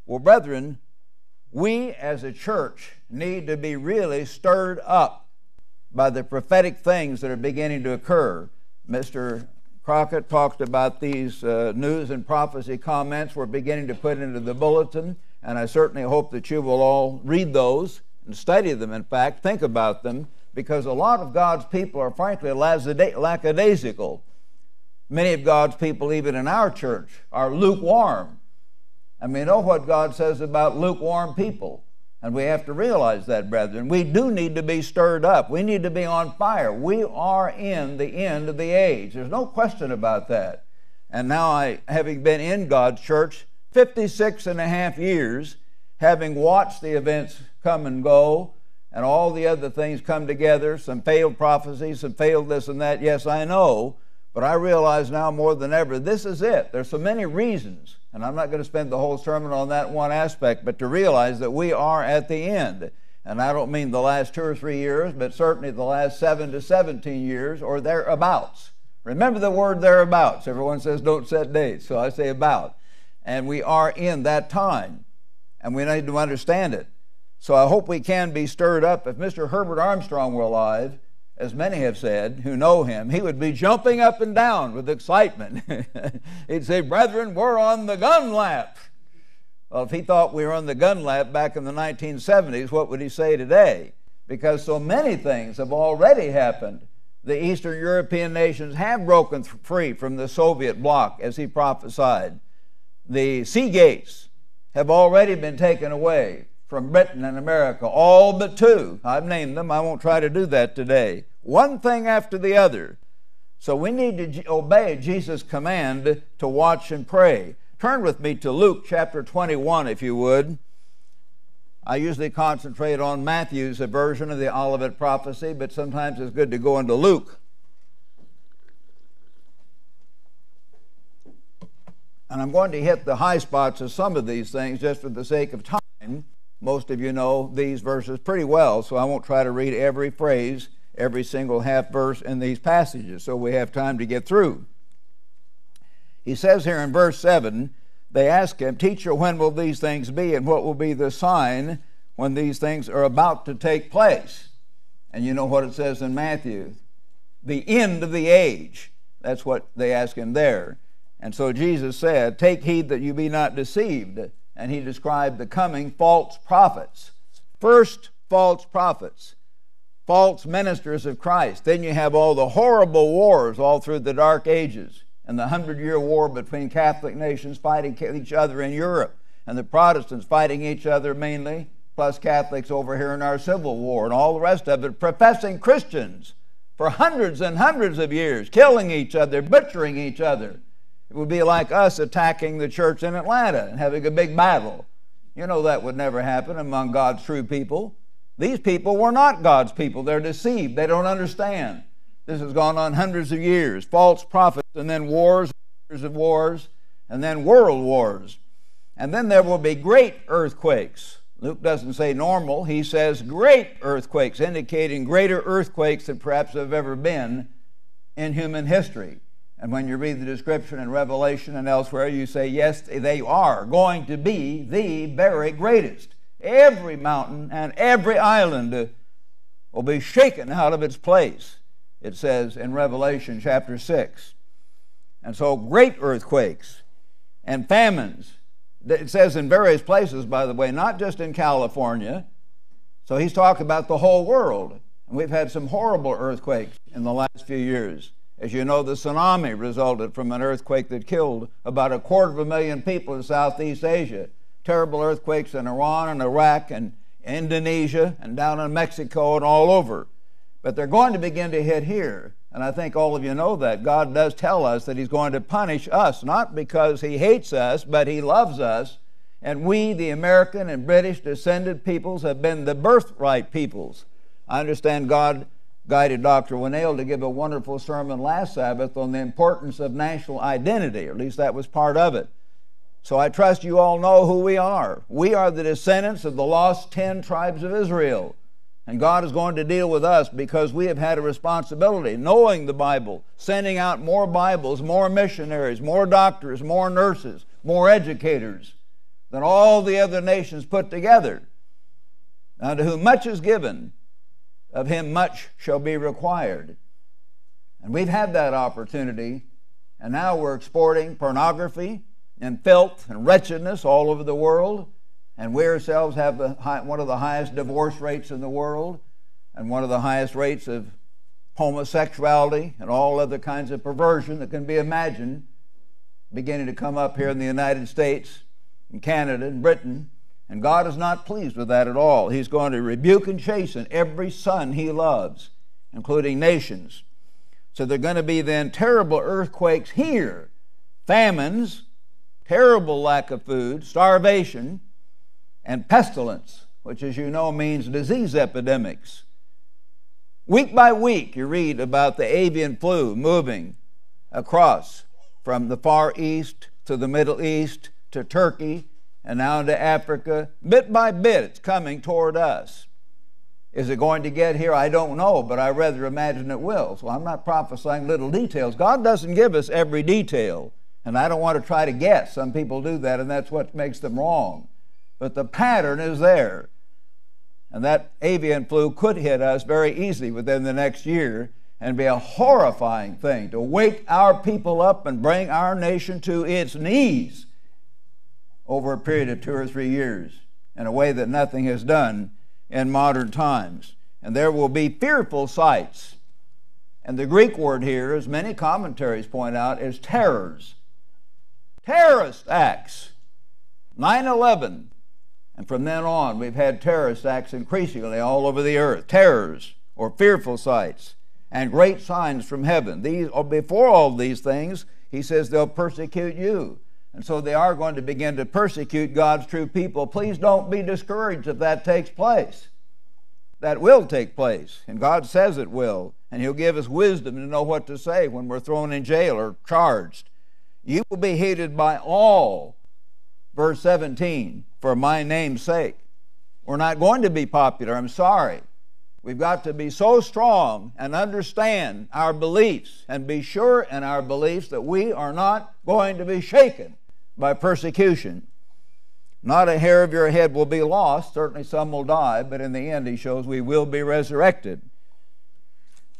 Well, brethren, we as a church need to be really stirred up by the prophetic things that are beginning to occur. Mr. Crockett talked about these news and prophecy comments we're beginning to put into the bulletin, and I certainly hope that you will all read those and study them, in fact, think about them, because a lot of God's people are frankly lackadaisical. Many of God's people, even in our church, are lukewarm. And we know what God says about lukewarm people. And we have to realize that, brethren. We do need to be stirred up. We need to be on fire. We are in the end of the age. There's no question about that. And now having been in God's church 56 and a half years, having watched the events come and go, and all the other things come together, some failed prophecies, some failed this and that, yes, I know, but I realize now more than ever, this is it. There's so many reasons, and I'm not going to spend the whole sermon on that one aspect, but to realize that we are at the end. And I don't mean the last 2 or 3 years, but certainly the last 7 to 17 years, or thereabouts. Remember the word thereabouts. Everyone says don't set dates, so I say about. And we are in that time, and we need to understand it. So I hope we can be stirred up. If Mr. Herbert Armstrong were alive, as many have said who know him, he would be jumping up and down with excitement. He'd say, brethren, we're on the gun lap. Well, if he thought we were on the gun lap back in the 1970s, what would he say today? Because so many things have already happened. The Eastern European nations have broken free from the Soviet bloc, as he prophesied. The sea gates have already been taken away from Britain and America, all but 2. I've named them. I won't try to do that today. One thing after the other. So we need to obey Jesus' command to watch and pray. Turn with me to Luke chapter 21, if you would. I usually concentrate on Matthew's version of the Olivet prophecy, but sometimes it's good to go into Luke. And I'm going to hit the high spots of some of these things just for the sake of time. Most of you know these verses pretty well, so I won't try to read every phrase, every single half verse in these passages, so we have time to get through. He says here in verse 7, they ask him, Teacher, when will these things be, and what will be the sign when these things are about to take place? And you know what it says in Matthew, the end of the age. That's what they ask him there. And so Jesus said, Take heed that you be not deceived. And he described the coming false prophets. First, false prophets, false ministers of Christ. Then you have all the horrible wars all through the Dark Ages, and the 100-year war between Catholic nations fighting each other in Europe, and the Protestants fighting each other mainly, plus Catholics over here in our Civil War, and all the rest of it, professing Christians for hundreds and hundreds of years, killing each other, butchering each other. It would be like us attacking the church in Atlanta and having a big battle. You know that would never happen among God's true people. These people were not God's people. They're deceived. They don't understand. This has gone on hundreds of years. False prophets, and then wars, years of wars, and then world wars. And then there will be great earthquakes. Luke doesn't say normal. He says great earthquakes, indicating greater earthquakes than perhaps have ever been in human history. And when you read the description in Revelation and elsewhere, you say, yes, they are going to be the very greatest. Every mountain and every island will be shaken out of its place, it says in Revelation chapter 6. And so great earthquakes and famines. It says in various places, by the way, not just in California. So he's talking about the whole world. And we've had some horrible earthquakes in the last few years. As you know, the tsunami resulted from an earthquake that killed about 250,000 people in Southeast Asia. Terrible earthquakes in Iran and Iraq and Indonesia and down in Mexico and all over. But they're going to begin to hit here. And I think all of you know that. God does tell us that He's going to punish us, not because He hates us, but He loves us. And we, the American and British descended peoples, have been the birthright peoples. I understand God guided Dr. Winnale to give a wonderful sermon last Sabbath on the importance of national identity, or at least that was part of it. So I trust you all know who we are. We are the descendants of the lost 10 tribes of Israel. And God is going to deal with us because we have had a responsibility, knowing the Bible, sending out more Bibles, more missionaries, more doctors, more nurses, more educators. than all the other nations put together. Now, to whom much is given, of him much shall be required. And we've had that opportunity, and now we're exporting pornography and filth and wretchedness all over the world, and we ourselves have one of the highest divorce rates in the world, and one of the highest rates of homosexuality and all other kinds of perversion that can be imagined beginning to come up here in the United States and Canada and Britain. And God is not pleased with that at all. He's going to rebuke and chasten every son he loves, including nations. So there are going to be then terrible earthquakes here, famines, terrible lack of food, starvation, and pestilence, which, as you know, means disease epidemics. Week by week, you read about the avian flu moving across from the Far East to the Middle East to Turkey and now into Africa. Bit by bit, it's coming toward us. Is it going to get here? I don't know, but I rather imagine it will. So I'm not prophesying little details. God doesn't give us every detail, and I don't want to try to guess. Some people do that, and that's what makes them wrong. But the pattern is there. And that avian flu could hit us very easily within the next year and be a horrifying thing to wake our people up and bring our nation to its knees over a period of 2 or 3 years in a way that nothing has done in modern times. And there will be fearful sights. And the Greek word here, as many commentaries point out, is terrors. Terrorist acts. 9/11. And from then on, we've had terrorist acts increasingly all over the earth. Terrors, or fearful sights, and great signs from heaven. Before all these things, he says they'll persecute you. And so they are going to begin to persecute God's true people. Please don't be discouraged if that takes place. That will take place, and God says it will. And he'll give us wisdom to know what to say when we're thrown in jail or charged. You will be hated by all. Verse 17, for my name's sake. We're not going to be popular, I'm sorry. We've got to be so strong and understand our beliefs and be sure in our beliefs that we are not going to be shaken by persecution. Not a hair of your head will be lost. Certainly some will die, but in the end he shows we will be resurrected.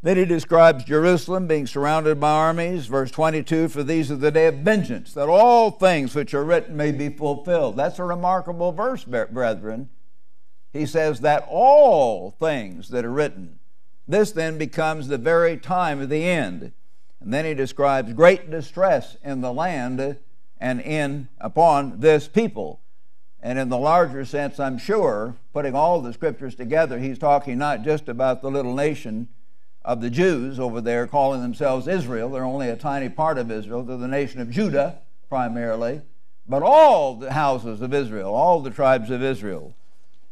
Then he describes Jerusalem being surrounded by armies. Verse 22, for these are the day of vengeance, that all things which are written may be fulfilled. That's a remarkable verse, brethren. He says that all things that are written. This then becomes the very time of the end. And then he describes great distress in the land and upon this people. And in the larger sense, I'm sure, putting all the scriptures together, he's talking not just about the little nation of the Jews over there calling themselves Israel. They're only a tiny part of Israel. They're the nation of Judah primarily, but all the houses of Israel, all the tribes of Israel.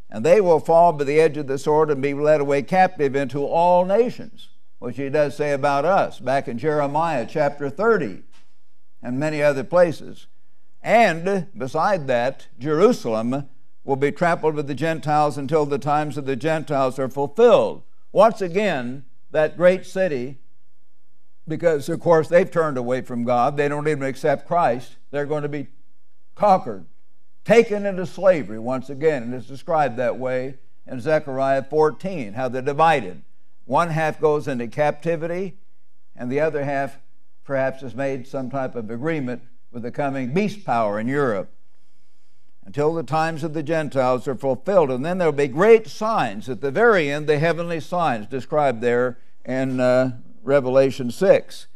And they will fall by the edge of the sword and be led away captive into all nations, which he does say about us back in Jeremiah chapter 30 and many other places. And beside that, Jerusalem will be trampled with the Gentiles until the times of the Gentiles are fulfilled. Once again, that great city, because of course they've turned away from God, they don't even accept Christ, they're going to be conquered, taken into slavery once again. And it's described that way in Zechariah 14, how they're divided. One half goes into captivity, and the other half perhaps has made some type of agreement with the coming beast power in Europe, until the times of the Gentiles are fulfilled. And then there will be great signs at the very end, the heavenly signs described there in Revelation 6.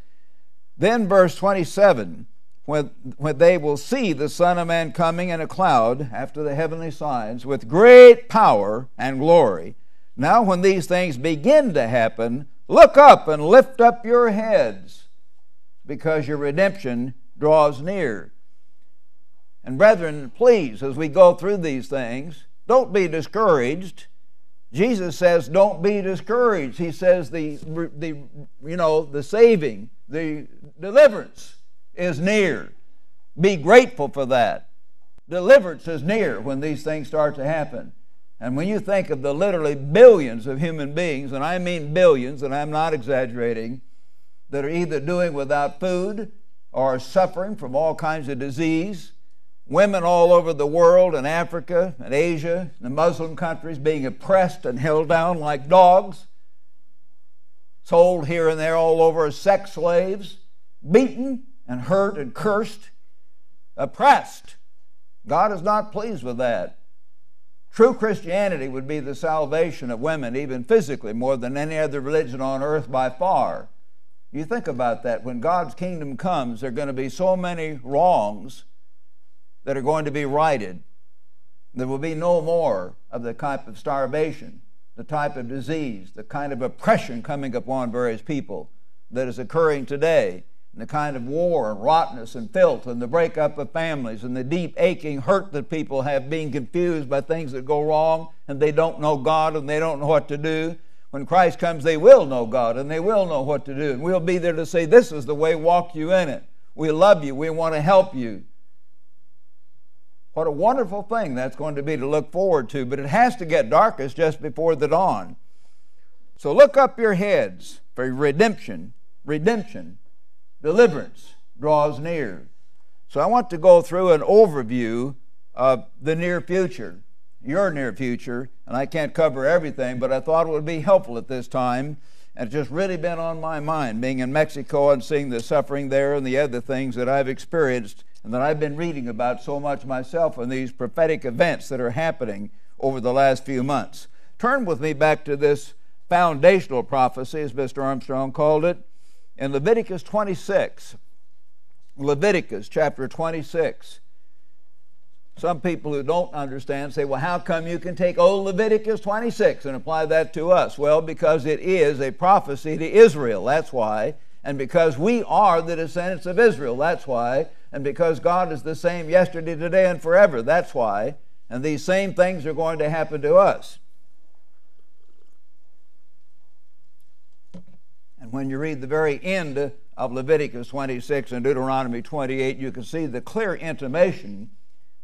Then verse 27, when they will see the Son of Man coming in a cloud after the heavenly signs with great power and glory. Now when these things begin to happen, look up and lift up your heads, because your redemption draws near. And brethren, please, as we go through these things, don't be discouraged. Jesus says, don't be discouraged. He says the saving, the deliverance is near. Be grateful for that. Deliverance is near when these things start to happen. And when you think of the literally billions of human beings, and I mean billions, and I'm not exaggerating, that are either doing without food or are suffering from all kinds of disease, Women all over the world, in Africa and Asia, the Muslim countries, being oppressed and held down like dogs, sold here and there all over as sex slaves, beaten and hurt and cursed, oppressed. God is not pleased with that. True Christianity would be the salvation of women, even physically, more than any other religion on earth by far. You think about that. When God's kingdom comes, there are going to be so many wrongs that are going to be righted. There will be no more of the type of starvation, the type of disease, the kind of oppression coming upon various people that is occurring today, and the kind of war and rottenness and filth and the breakup of families and the deep aching hurt that people have, being confused by things that go wrong, and they don't know God and they don't know what to do. When Christ comes, they will know God and they will know what to do, and we'll be there to say, this is the way, walk you in it. We love you, we want to help you. What a wonderful thing that's going to be to look forward to, but it has to get darkest just before the dawn. So look up your heads, for redemption, deliverance draws near. So I want to go through an overview of the near future, your near future, and I can't cover everything, but I thought it would be helpful at this time, and it's just really been on my mind, being in Mexico and seeing the suffering there and the other things that I've experienced and that I've been reading about so much myself in these prophetic events that are happening over the last few months. Turn with me back to this foundational prophecy, as Mr. Armstrong called it, in Leviticus 26. Leviticus chapter 26. Some people who don't understand say, well, how come you can take old Leviticus 26 and apply that to us? Well, because it is a prophecy to Israel, that's why. And because we are the descendants of Israel, that's why. And because God is the same yesterday, today, and forever, that's why. And these same things are going to happen to us. And when you read the very end of Leviticus 26 and Deuteronomy 28, you can see the clear intimation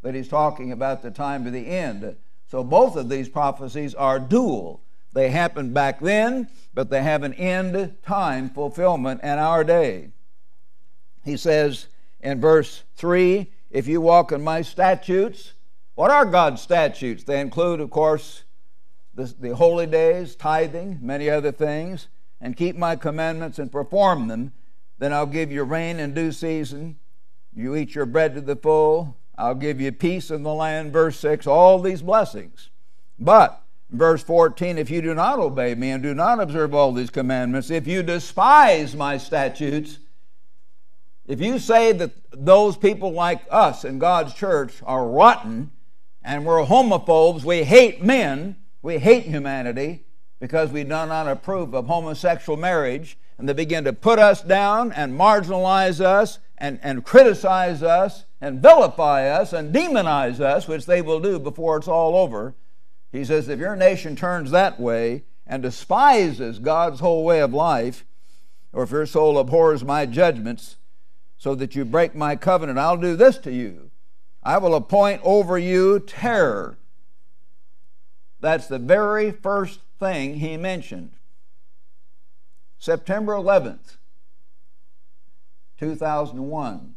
that he's talking about the time of the end. So both of these prophecies are dual. They happened back then, but they have an end time fulfillment in our day. He says in verse 3, if you walk in my statutes. What are God's statutes? They include, of course, the holy days, tithing, many other things, and keep my commandments and perform them. Then I'll give you rain in due season. You eat your bread to the full. I'll give you peace in the land. Verse 6, all these blessings. But verse 14, if you do not obey me and do not observe all these commandments, if you despise my statutes, if you say that those people like us in God's church are rotten and we're homophobes, we hate men, we hate humanity because we do not approve of homosexual marriage, and they begin to put us down and marginalize us and criticize us and vilify us and demonize us, which they will do before it's all over. He says, if your nation turns that way and despises God's whole way of life, or if your soul abhors my judgments, so that you break my covenant, I'll do this to you. I will appoint over you terror. That's the very first thing he mentioned. September 11th, 2001.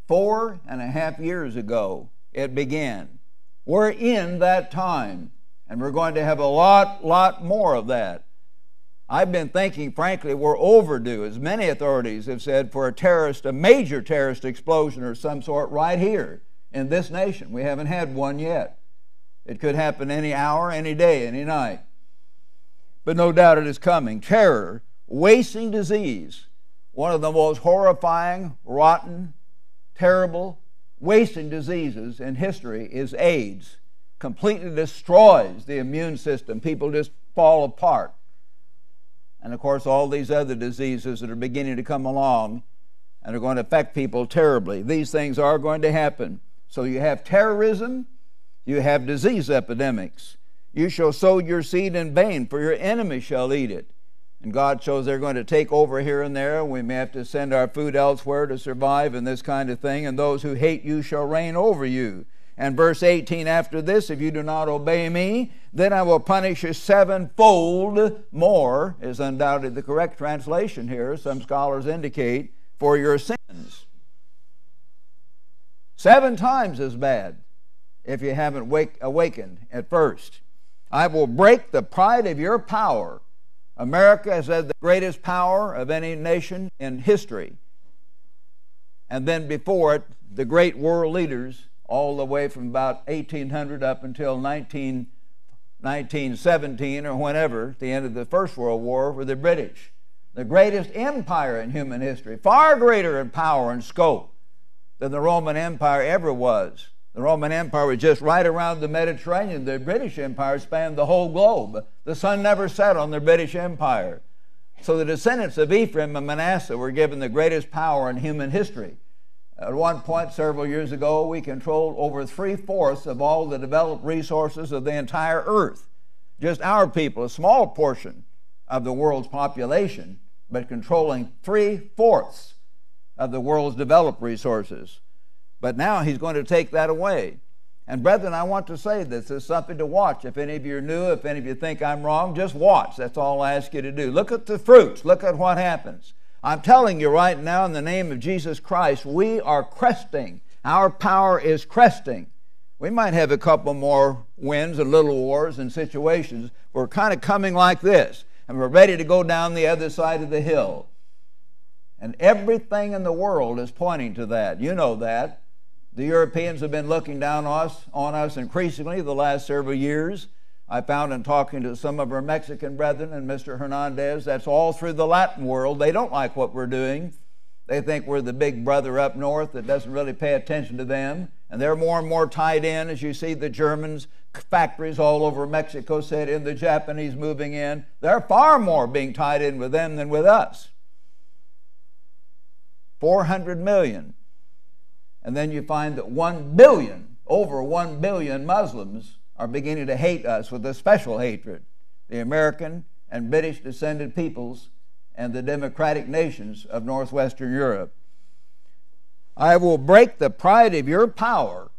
4.5 years ago it began. We're in that time, and we're going to have a lot more of that. I've been thinking, frankly, we're overdue, as many authorities have said, for a major terrorist explosion or some sort right here in this nation. We haven't had one yet. It could happen any hour, any day, any night. But no doubt it is coming. Terror, wasting disease, one of the most horrifying, rotten, terrible, wasting diseases in history is AIDS. Completely destroys the immune system. People just fall apart. And of course, all these other diseases that are beginning to come along and are going to affect people terribly. These things are going to happen. So you have terrorism, you have disease epidemics. You shall sow your seed in vain, for your enemy shall eat it. And God shows they're going to take over here and there. We may have to send our food elsewhere to survive and this kind of thing. And those who hate you shall reign over you. And verse 18, after this, if you do not obey me, then I will punish you sevenfold more, is undoubtedly the correct translation here. Some scholars indicate, for your sins. 7 times as bad if you haven't awakened at first. I will break the pride of your power. America has had the greatest power of any nation in history. And then before it, the great world leaders, all the way from about 1800 up until 1917 or whenever, the end of the First World War, were the British. The greatest empire in human history, far greater in power and scope than the Roman Empire ever was. The Roman Empire was just right around the Mediterranean. The British Empire spanned the whole globe. The sun never set on the British Empire. So the descendants of Ephraim and Manasseh were given the greatest power in human history. At one point several years ago, we controlled over 3/4 of all the developed resources of the entire earth. Just our people, a small portion of the world's population, but controlling 3/4 of the world's developed resources. But now he's going to take that away. And brethren, I want to say this is something to watch. If any of you are new, if any of you think I'm wrong, just watch. That's all I ask you to do. Look at the fruits. Look at what happens. I'm telling you right now in the name of Jesus Christ, we are cresting. Our power is cresting. We might have a couple more wins and little wars and situations. We're kind of coming like this, and we're ready to go down the other side of the hill. And everything in the world is pointing to that. You know that. The Europeans have been looking down on us increasingly the last several years. I found in talking to some of our Mexican brethren and Mr. Hernandez, that's all through the Latin world. They don't like what we're doing. They think we're the big brother up north that doesn't really pay attention to them. And they're more and more tied in, as you see the Germans, factories all over Mexico set in, the Japanese moving in. They're far more being tied in with them than with us. 400 million. And then you find that 1 billion, over 1 billion Muslims are beginning to hate us with a special hatred. The American and British descended peoples and the democratic nations of northwestern Europe. I will break the pride of your power.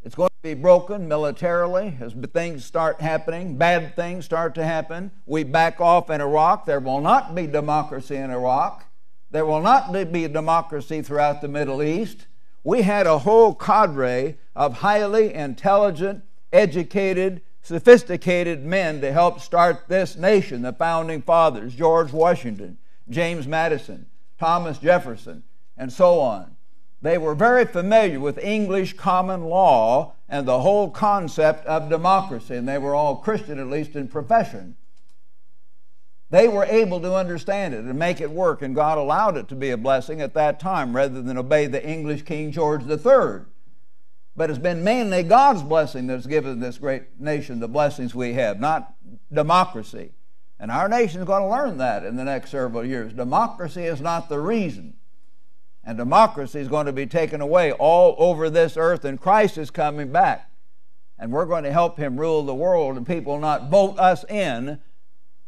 It's going to be broken militarily as things start happening, bad things start to happen. We back off in Iraq. There will not be democracy in Iraq. There will not be democracy throughout the Middle East. We had a whole cadre of highly intelligent, educated, sophisticated men to help start this nation. The founding fathers, George Washington, James Madison, Thomas Jefferson, and so on. They were very familiar with English common law and the whole concept of democracy, and they were all Christian, at least in profession. They were able to understand it and make it work, and God allowed it to be a blessing at that time rather than obey the English King George III. But it's been mainly God's blessing that's given this great nation the blessings we have, not democracy. And our nation is going to learn that in the next several years. Democracy is not the reason. And democracy is going to be taken away all over this earth, and Christ is coming back. And we're going to help him rule the world, and people will not vote us in.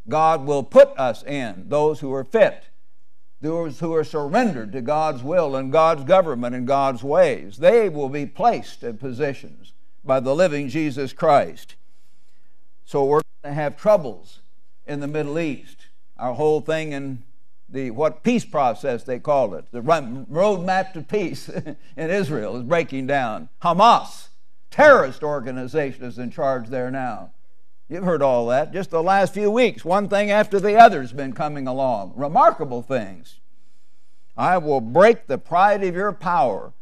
God will put us in, those who are fit, those who are surrendered to God's will and God's government and God's ways. They will be placed in positions by the living Jesus Christ. So we're going to have troubles in the Middle East. Our whole thing in the peace process they call it, the roadmap to peace in Israel is breaking down. Hamas, terrorist organization, is in charge there now. You've heard all that. Just the last few weeks, one thing after the other has been coming along. Remarkable things. I will break the pride of your power.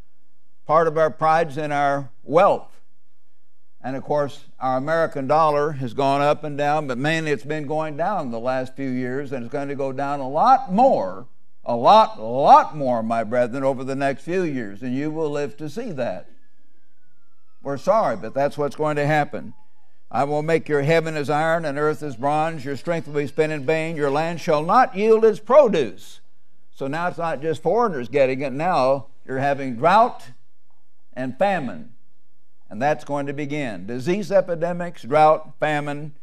Part of our pride's in our wealth. And of course, our American dollar has gone up and down, but mainly it's been going down the last few years, and it's going to go down a lot more, a lot more, my brethren, over the next few years, and you will live to see that. We're sorry, but that's what's going to happen. I will make your heaven as iron and earth as bronze. Your strength will be spent in vain. Your land shall not yield its produce. So now it's not just foreigners getting it. Now you're having drought and famine. And that's going to begin. Disease epidemics, drought, famine,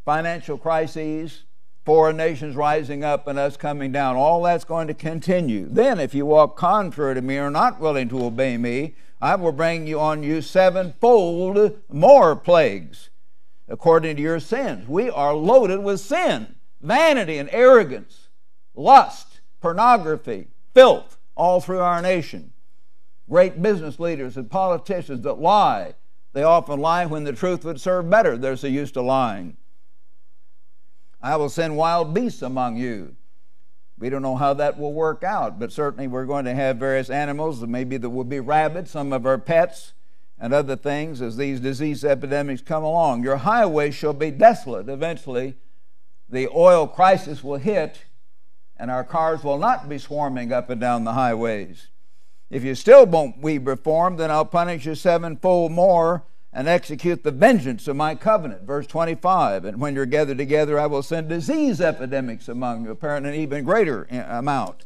financial crises, foreign nations rising up and us coming down. All that's going to continue. Then if you walk contrary to me or are not willing to obey me, I will bring you on you 7-fold more plagues. According to your sins. We are loaded with sin, vanity and arrogance, lust, pornography, filth, all through our nation. Great business leaders and politicians that lie. They often lie when the truth would serve better. They're so used to lying. I will send wild beasts among you. We don't know how that will work out, but certainly we're going to have various animals. Maybe there will be rabbits, some of our pets, and other things as these disease epidemics come along. Your highways shall be desolate. Eventually, the oil crisis will hit, and our cars will not be swarming up and down the highways. If you still won't be reformed, then I'll punish you sevenfold more and execute the vengeance of my covenant. Verse 25, and when you're gathered together, I will send disease epidemics among you, apparently an even greater amount.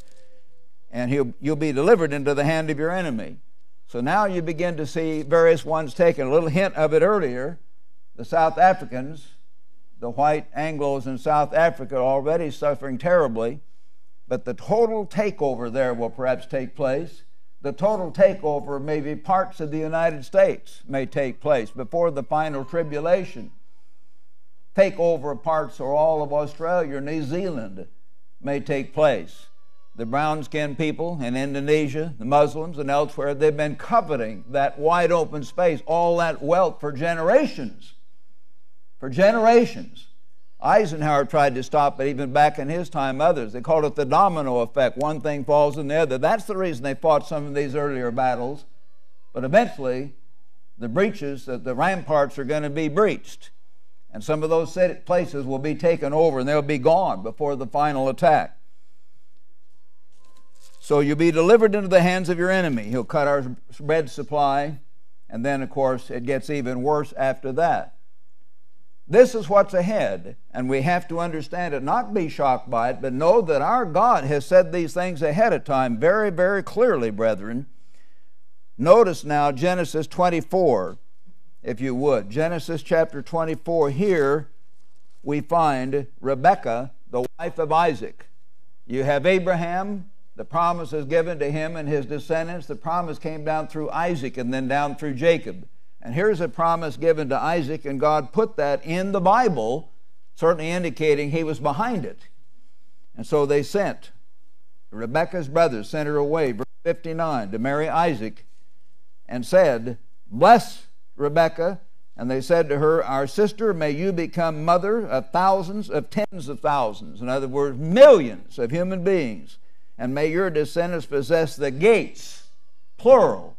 And you'll be delivered into the hand of your enemy. So now you begin to see various ones taken. A little hint of it earlier. The South Africans, the white Anglos in South Africa, are already suffering terribly. But the total takeover there will perhaps take place. The total takeover, maybe parts of the United States may take place before the final tribulation. Takeover of parts or all of Australia or New Zealand may take place. The brown-skinned people in Indonesia, the Muslims and elsewhere, they've been coveting that wide open space, all that wealth for generations. For generations. Eisenhower tried to stop it even back in his time, others. They called it the domino effect. One thing falls in the other. That's the reason they fought some of these earlier battles. But eventually, the breaches, the ramparts are going to be breached. And some of those places will be taken over and they'll be gone before the final attack. So you'll be delivered into the hands of your enemy. He'll cut our bread supply. And then, of course, it gets even worse after that. This is what's ahead, and we have to understand it, not be shocked by it, but know that our God has said these things ahead of time very, very clearly, brethren. Notice now Genesis 24, if you would. Genesis chapter 24, here we find Rebekah, the wife of Isaac. You have Abraham, the promise is given to him and his descendants. The promise came down through Isaac and then down through Jacob. And here's a promise given to Isaac, and God put that in the Bible, certainly indicating he was behind it. And so they sent, Rebekah's brothers sent her away, verse 59, to marry Isaac, and said, bless Rebekah. And they said to her, our sister, may you become mother of thousands, of tens of thousands. In other words, millions of human beings. And may your descendants possess the gates, plural,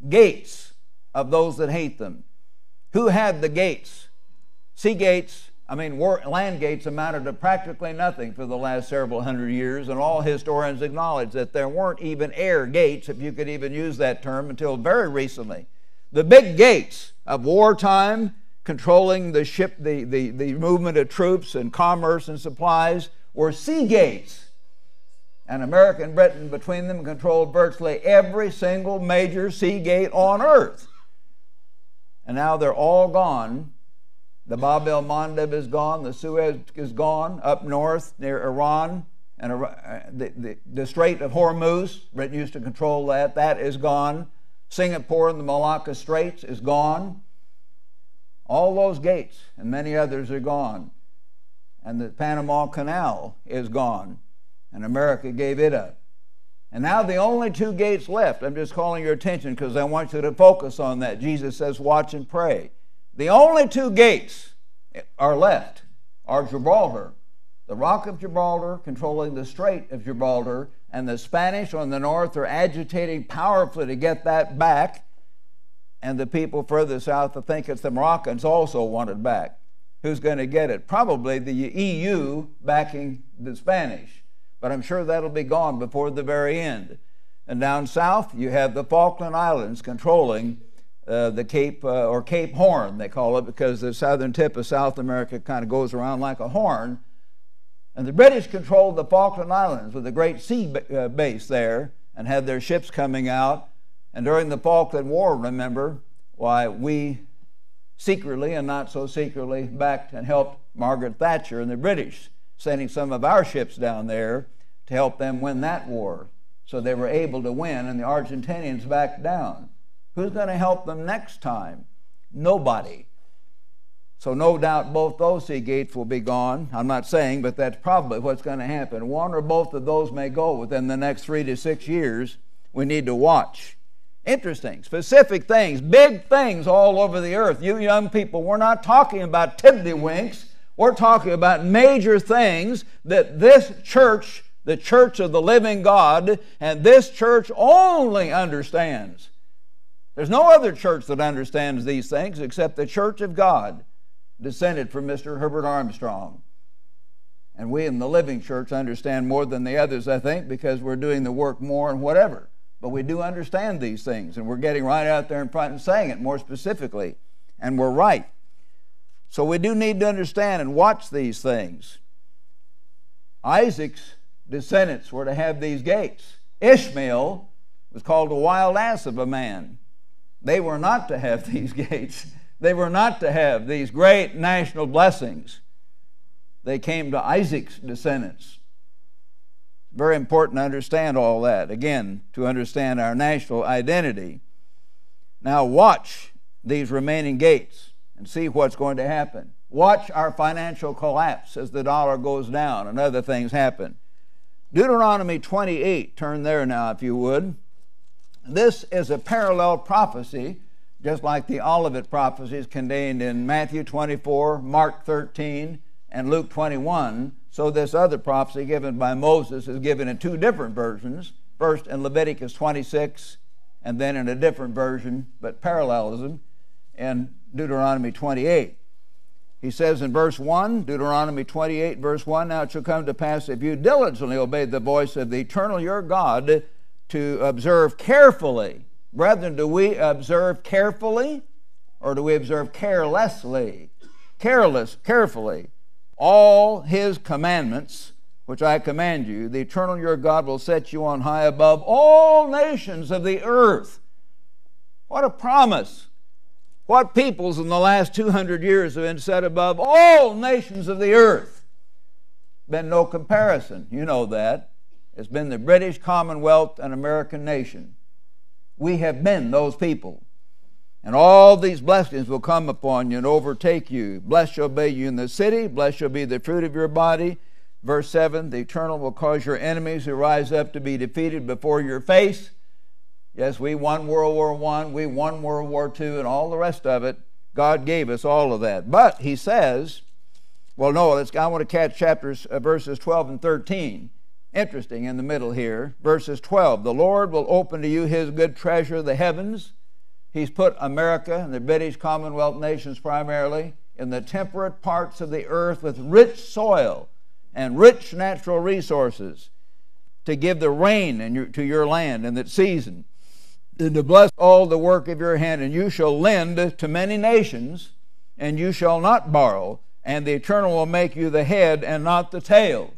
gates, of those that hate them. Who had the gates? Sea gates, land gates amounted to practically nothing for the last several hundred years, and all historians acknowledge that there weren't even air gates, if you could even use that term, until very recently. The big gates of wartime, controlling the ship, the movement of troops and commerce and supplies, were sea gates. And America and Britain, between them, controlled virtually every single major sea gate on earth. And now they're all gone. The Bab el-Mandeb is gone. The Suez is gone. Up north near Iran, and the Strait of Hormuz, Britain used to control that. That is gone. Singapore and the Malacca Straits is gone. All those gates and many others are gone. And the Panama Canal is gone. And America gave it up. And now the only two gates left, I'm just calling your attention because I want you to focus on that. Jesus says, watch and pray. The only two gates are left are Gibraltar, the Rock of Gibraltar controlling the Strait of Gibraltar, and the Spanish on the north are agitating powerfully to get that back. And the people further south, I think it's the Moroccans, also want it back. Who's going to get it? Probably the EU backing the Spanish. But I'm sure that'll be gone before the very end. And down south, you have the Falkland Islands controlling the Cape, or Cape Horn, they call it, because the southern tip of South America kind of goes around like a horn. And the British controlled the Falkland Islands with a great sea base there and had their ships coming out. And during the Falkland War, remember, why we secretly and not so secretly backed and helped Margaret Thatcher and the British, sending some of our ships down there to help them win that war. So they were able to win, and the Argentinians backed down. Who's going to help them next time? Nobody. So no doubt both those sea gates will be gone. I'm not saying, but that's probably what's going to happen. One or both of those may go within the next 3 to 6 years. We need to watch. Interesting, specific things, big things all over the earth. You young people, we're not talking about tiddlywinks. We're talking about major things that this church, the church of the living God, and this church only understands. There's no other church that understands these things except the church of God, descended from Mr. Herbert Armstrong. And we in the living church understand more than the others, I think, because we're doing the work more and whatever. But we do understand these things, and we're getting right out there in front and saying it more specifically, and we're right. So we do need to understand and watch these things. Isaac's descendants were to have these gates. Ishmael was called a wild ass of a man. They were not to have these gates. They were not to have these great national blessings. They came to Isaac's descendants. Very important to understand all that. Again, to understand our national identity. Now watch these remaining gates and see what's going to happen. Watch our financial collapse as the dollar goes down and other things happen. Deuteronomy 28, turn there now if you would. This is a parallel prophecy, just like the Olivet prophecies contained in Matthew 24, Mark 13, and Luke 21. So this other prophecy given by Moses is given in two different versions. First in Leviticus 26, and then in a different version, but parallelism, in Deuteronomy 28. He says in verse 1, Deuteronomy 28, verse 1, "Now it shall come to pass, if you diligently obey the voice of the eternal your God, to observe carefully." Brethren, do we observe carefully, or do we observe carelessly? Carefully. All his commandments, which I command you, the eternal your God will set you on high above all nations of the earth. What a promise. What peoples in the last 200 years have been set above all nations of the earth? Been no comparison. You know that. It's been the British Commonwealth and American nation. We have been those people. And all these blessings will come upon you and overtake you. Blessed shall be you in the city. Blessed shall be the fruit of your body. Verse 7, "The Eternal will cause your enemies who rise up to be defeated before your face." Yes, we won World War I, we won World War II, and all the rest of it. God gave us all of that. But he says, well, no, I want to catch verses 12 and 13. Interesting in the middle here. Verses 12, "The Lord will open to you his good treasure, the heavens." He's put America and the British Commonwealth nations primarily in the temperate parts of the earth with rich soil and rich natural resources to give the rain to your land in its season, and to bless all the work of your hand. And you shall lend to many nations, and you shall not borrow, and the Eternal will make you the head and not the tail.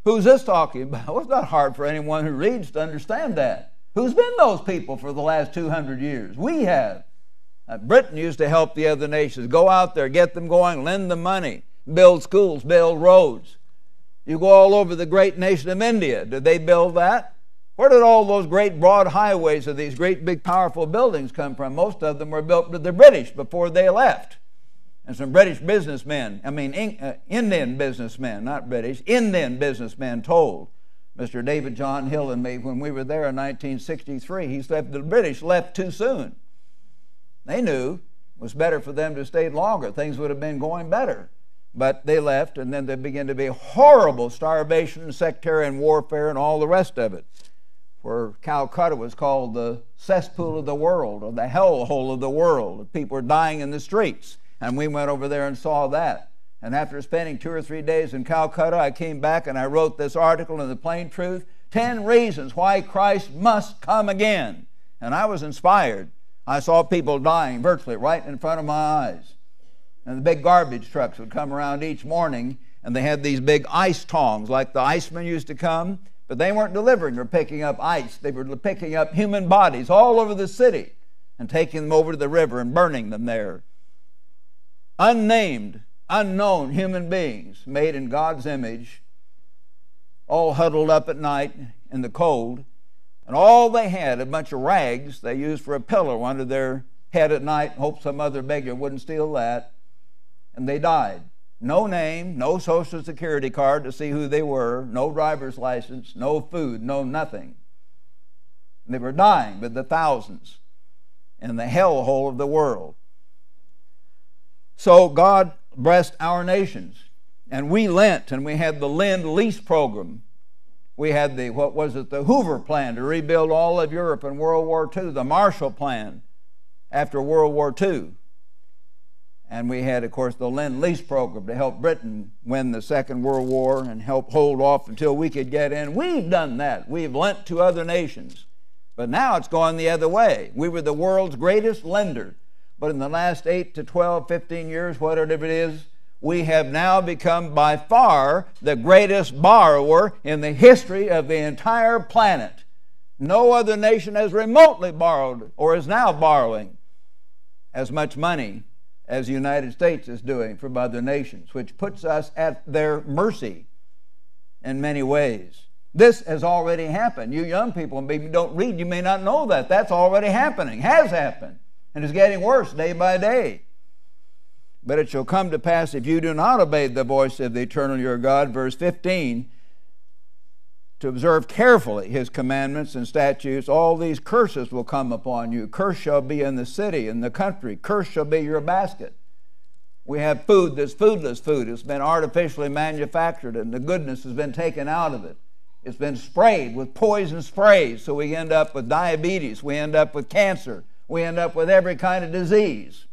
Who's this talking about? Well, it's not hard for anyone who reads to understand that. Who's been those people for the last 200 years? We have. Britain used to help the other nations. Go out there, get them going, lend them money, build schools, build roads. You go all over the great nation of India. Did they build that? Where did all those great broad highways of these great big powerful buildings come from? Most of them were built by the British before they left. And some British businessmen, Indian businessmen, not British, Indian businessmen told Mr. David John Hill and me when we were there in 1963, he said the British left too soon. They knew it was better for them to stay longer. Things would have been going better. But they left, and then there began to be horrible starvation, sectarian warfare, and all the rest of it. Where Calcutta was called the cesspool of the world, or the hellhole of the world. People were dying in the streets. And we went over there and saw that. And after spending 2 or 3 days in Calcutta, I came back and I wrote this article in The Plain Truth, 10 reasons why Christ must come again. And I was inspired. I saw people dying virtually right in front of my eyes. And the big garbage trucks would come around each morning, and they had these big ice tongs like the icemen used to come, but they weren't delivering or picking up ice. They were picking up human bodies all over the city and taking them over to the river and burning them there. Unnamed, unknown human beings made in God's image, all huddled up at night in the cold, and all they had, a bunch of rags they used for a pillow under their head at night, hope some other beggar wouldn't steal that, and they died. No name, no social security card to see who they were, no driver's license, no food, no nothing. They were dying by the thousands in the hellhole of the world. So God blessed our nations. And we lent, and we had the Lend-Lease program. We had the Hoover Plan to rebuild all of Europe in World War II, the Marshall Plan after World War II. And we had, of course, the Lend-Lease program to help Britain win the Second World War and help hold off until we could get in. We've done that. We've lent to other nations. But now it's going the other way. We were the world's greatest lender. But in the last 8 to 12, 15 years, whatever it is, we have now become by far the greatest borrower in the history of the entire planet. No other nation has remotely borrowed or is now borrowing as much money as the United States is doing from other nations, which puts us at their mercy in many ways. This has already happened. You young people maybe don't read, you may not know that. That's already happening, has happened, and is getting worse day by day. But it shall come to pass, if you do not obey the voice of the eternal your God, verse 15, to observe carefully his commandments and statutes, all these curses will come upon you. Curse shall be in the city, in the country. Curse shall be your basket. We have food that's foodless food. It's been artificially manufactured, and the goodness has been taken out of it. It's been sprayed with poison sprays, so we end up with diabetes. We end up with cancer. We end up with every kind of disease.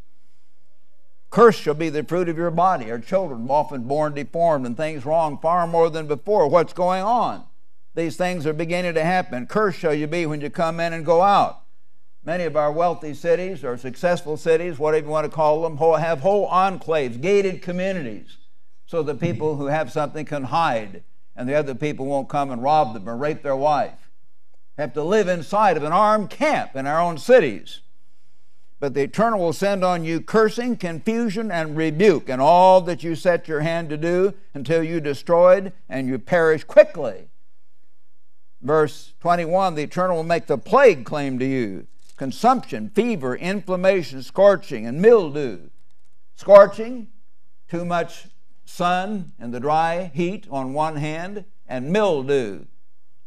Curse shall be the fruit of your body. Our children often born deformed and things wrong far more than before. What's going on? These things are beginning to happen. Curse shall you be when you come in and go out. Many of our wealthy cities or successful cities, whatever you want to call them, have whole enclaves, gated communities, so that people who have something can hide and the other people won't come and rob them or rape their wife. Have to live inside of an armed camp in our own cities. But the Eternal will send on you cursing, confusion, and rebuke, and all that you set your hand to do until you destroyed and you perish quickly. Verse 21, the Eternal will make the plague claim to you: consumption, fever, inflammation, scorching, and mildew. Scorching, too much sun and the dry heat on one hand, and mildew,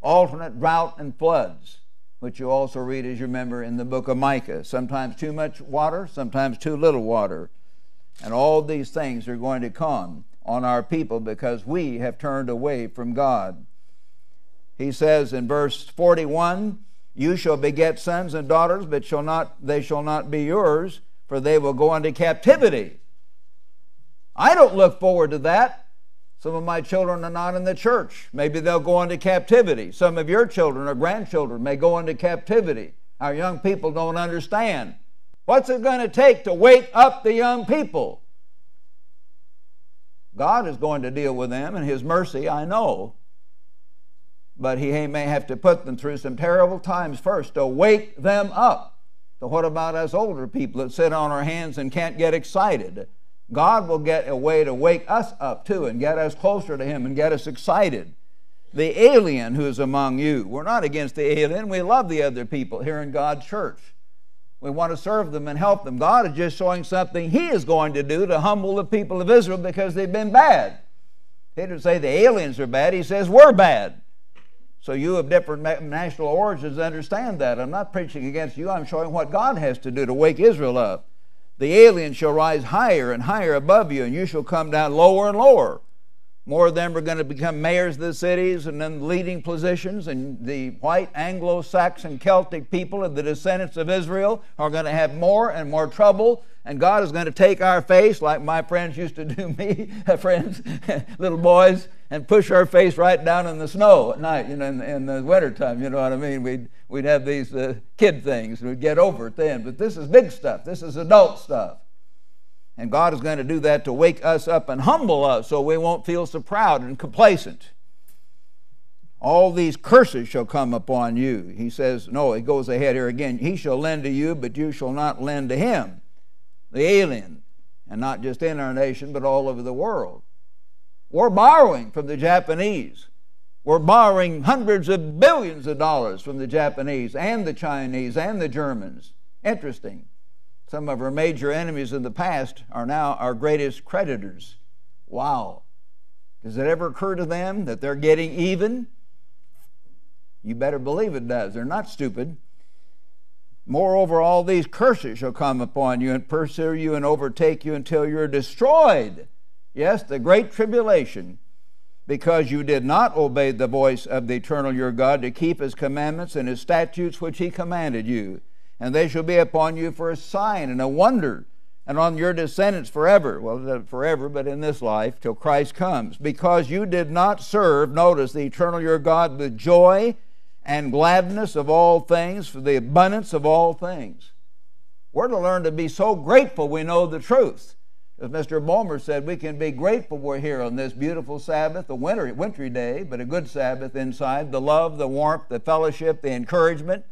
alternate drought and floods, which you also read, as you remember, in the book of Micah. Sometimes too much water, sometimes too little water. And all these things are going to come on our people because we have turned away from God. He says in verse 41, you shall beget sons and daughters, but they shall not be yours, for they will go into captivity. I don't look forward to that. Some of my children are not in the church. Maybe they'll go into captivity. Some of your children or grandchildren may go into captivity. Our young people don't understand. What's it going to take to wake up the young people? God is going to deal with them in His mercy, I know. But He may have to put them through some terrible times first to wake them up. So what about us older people that sit on our hands and can't get excited? God will get a way to wake us up too and get us closer to Him and get us excited. The alien who is among you. We're not against the alien. We love the other people here in God's church. We want to serve them and help them. God is just showing something He is going to do to humble the people of Israel because they've been bad. He didn't say the aliens are bad. He says we're bad. So you of different national origins understand that. I'm not preaching against you. I'm showing what God has to do to wake Israel up. The alien shall rise higher and higher above you, and you shall come down lower and lower. More of them are going to become mayors of the cities and then leading positions, and the white Anglo-Saxon Celtic people of the descendants of Israel are going to have more and more trouble, and God is going to take our face, like my friends used to do me, friends, little boys, and push our face right down in the snow at night, in the wintertime, you know what I mean? We'd have these kid things, and we'd get over it then. But this is big stuff. This is adult stuff. And God is going to do that to wake us up and humble us so we won't feel so proud and complacent. All these curses shall come upon you. He says, no, he goes ahead here again. He shall lend to you, but you shall not lend to him, the alien, and not just in our nation, but all over the world. We're borrowing from the Japanese. We're borrowing hundreds of billions of dollars from the Japanese and the Chinese and the Germans. Interesting. Some of our major enemies in the past are now our greatest creditors. Wow. Does it ever occur to them that they're getting even? You better believe it does. They're not stupid. Moreover, all these curses shall come upon you and pursue you and overtake you until you're destroyed. Yes, the great tribulation, because you did not obey the voice of the eternal your God to keep his commandments and his statutes which he commanded you. And they shall be upon you for a sign and a wonder, and on your descendants forever. Well, not forever, but in this life, till Christ comes. Because you did not serve, notice, the eternal your God with joy and gladness of all things, for the abundance of all things. We're to learn to be so grateful we know the truth. As Mr. Bomer said, we can be grateful we're here on this beautiful Sabbath, a wintry day, but a good Sabbath inside. The love, the warmth, the fellowship, the encouragement.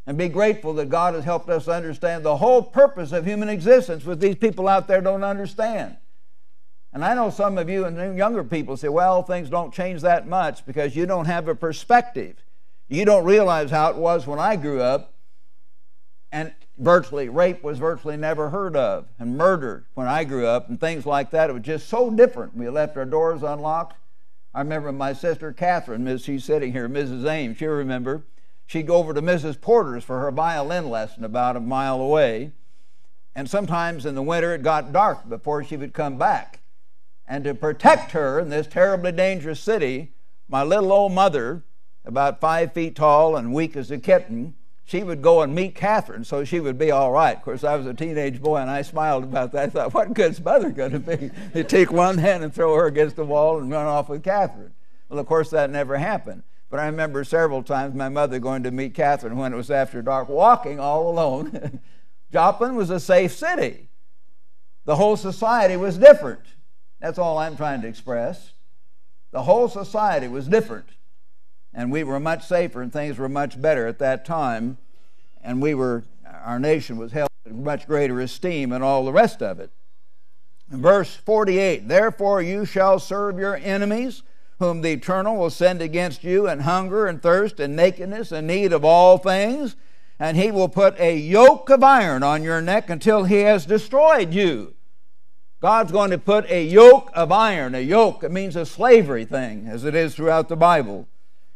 And be grateful that God has helped us understand the whole purpose of human existence, which these people out there don't understand. And I know some of you and younger people say, well, things don't change that much because you don't have a perspective. You don't realize how it was when I grew up, and rape was virtually never heard of, and murder when I grew up, and things like that. It was just so different. We left our doors unlocked. I remember my sister Catherine, she's sitting here, Mrs. Ames, she'll remember. She'd go over to Mrs. Porter's for her violin lesson about a mile away, and sometimes in the winter it got dark before she would come back. And to protect her in this terribly dangerous city, my little old mother, about 5 feet tall and weak as a kitten, she would go and meet Catherine so she would be all right. Of course, I was a teenage boy, and I smiled about that. I thought, what good's mother going to be? You take one hand and throw her against the wall and run off with Catherine. Well, of course, that never happened. But I remember several times my mother going to meet Catherine when it was after dark, walking all alone. Joplin was a safe city. The whole society was different. That's all I'm trying to express. The whole society was different. And we were much safer and things were much better at that time. And our nation was held in much greater esteem and all the rest of it. In verse 48, therefore you shall serve your enemies, whom the Eternal will send against you in hunger and thirst and nakedness and need of all things. And he will put a yoke of iron on your neck until he has destroyed you. God's going to put a yoke of iron. A yoke, it means a slavery thing, as it is throughout the Bible.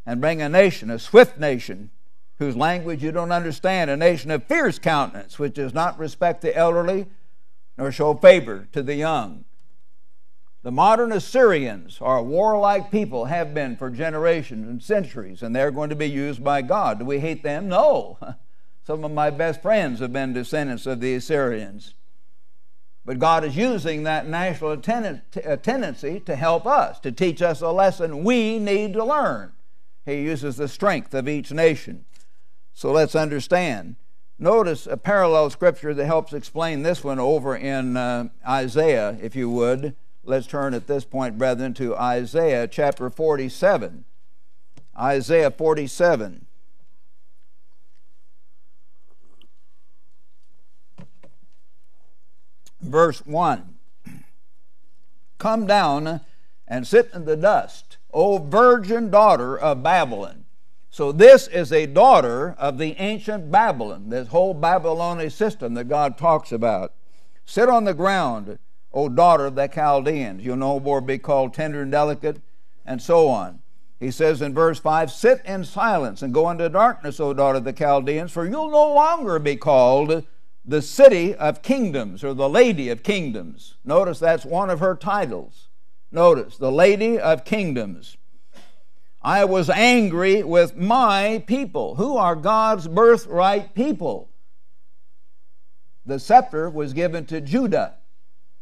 And bring a nation, a swift nation, whose language you don't understand, a nation of fierce countenance, which does not respect the elderly, nor show favor to the young. The modern Assyrians are a warlike people, have been for generations and centuries, and they're going to be used by God. Do we hate them? No. Some of my best friends have been descendants of the Assyrians. But God is using that national tendency to help us, to teach us a lesson we need to learn. He uses the strength of each nation. So let's understand. Notice a parallel scripture that helps explain this one over in Isaiah, if you would. Let's turn at this point, brethren, to Isaiah chapter 47. Isaiah 47. Verse 1. Come down and sit in the dust, O virgin daughter of Babylon. So this is a daughter of the ancient Babylon, this whole Babylonian system that God talks about. Sit on the ground, O daughter of the Chaldeans. You'll no more be called tender and delicate, and so on. He says in verse 5, sit in silence and go into darkness, O daughter of the Chaldeans, for you'll no longer be called the city of kingdoms, or the lady of kingdoms. Notice that's one of her titles. Notice, the lady of kingdoms. I was angry with my people. Who are God's birthright people? The scepter was given to Judah,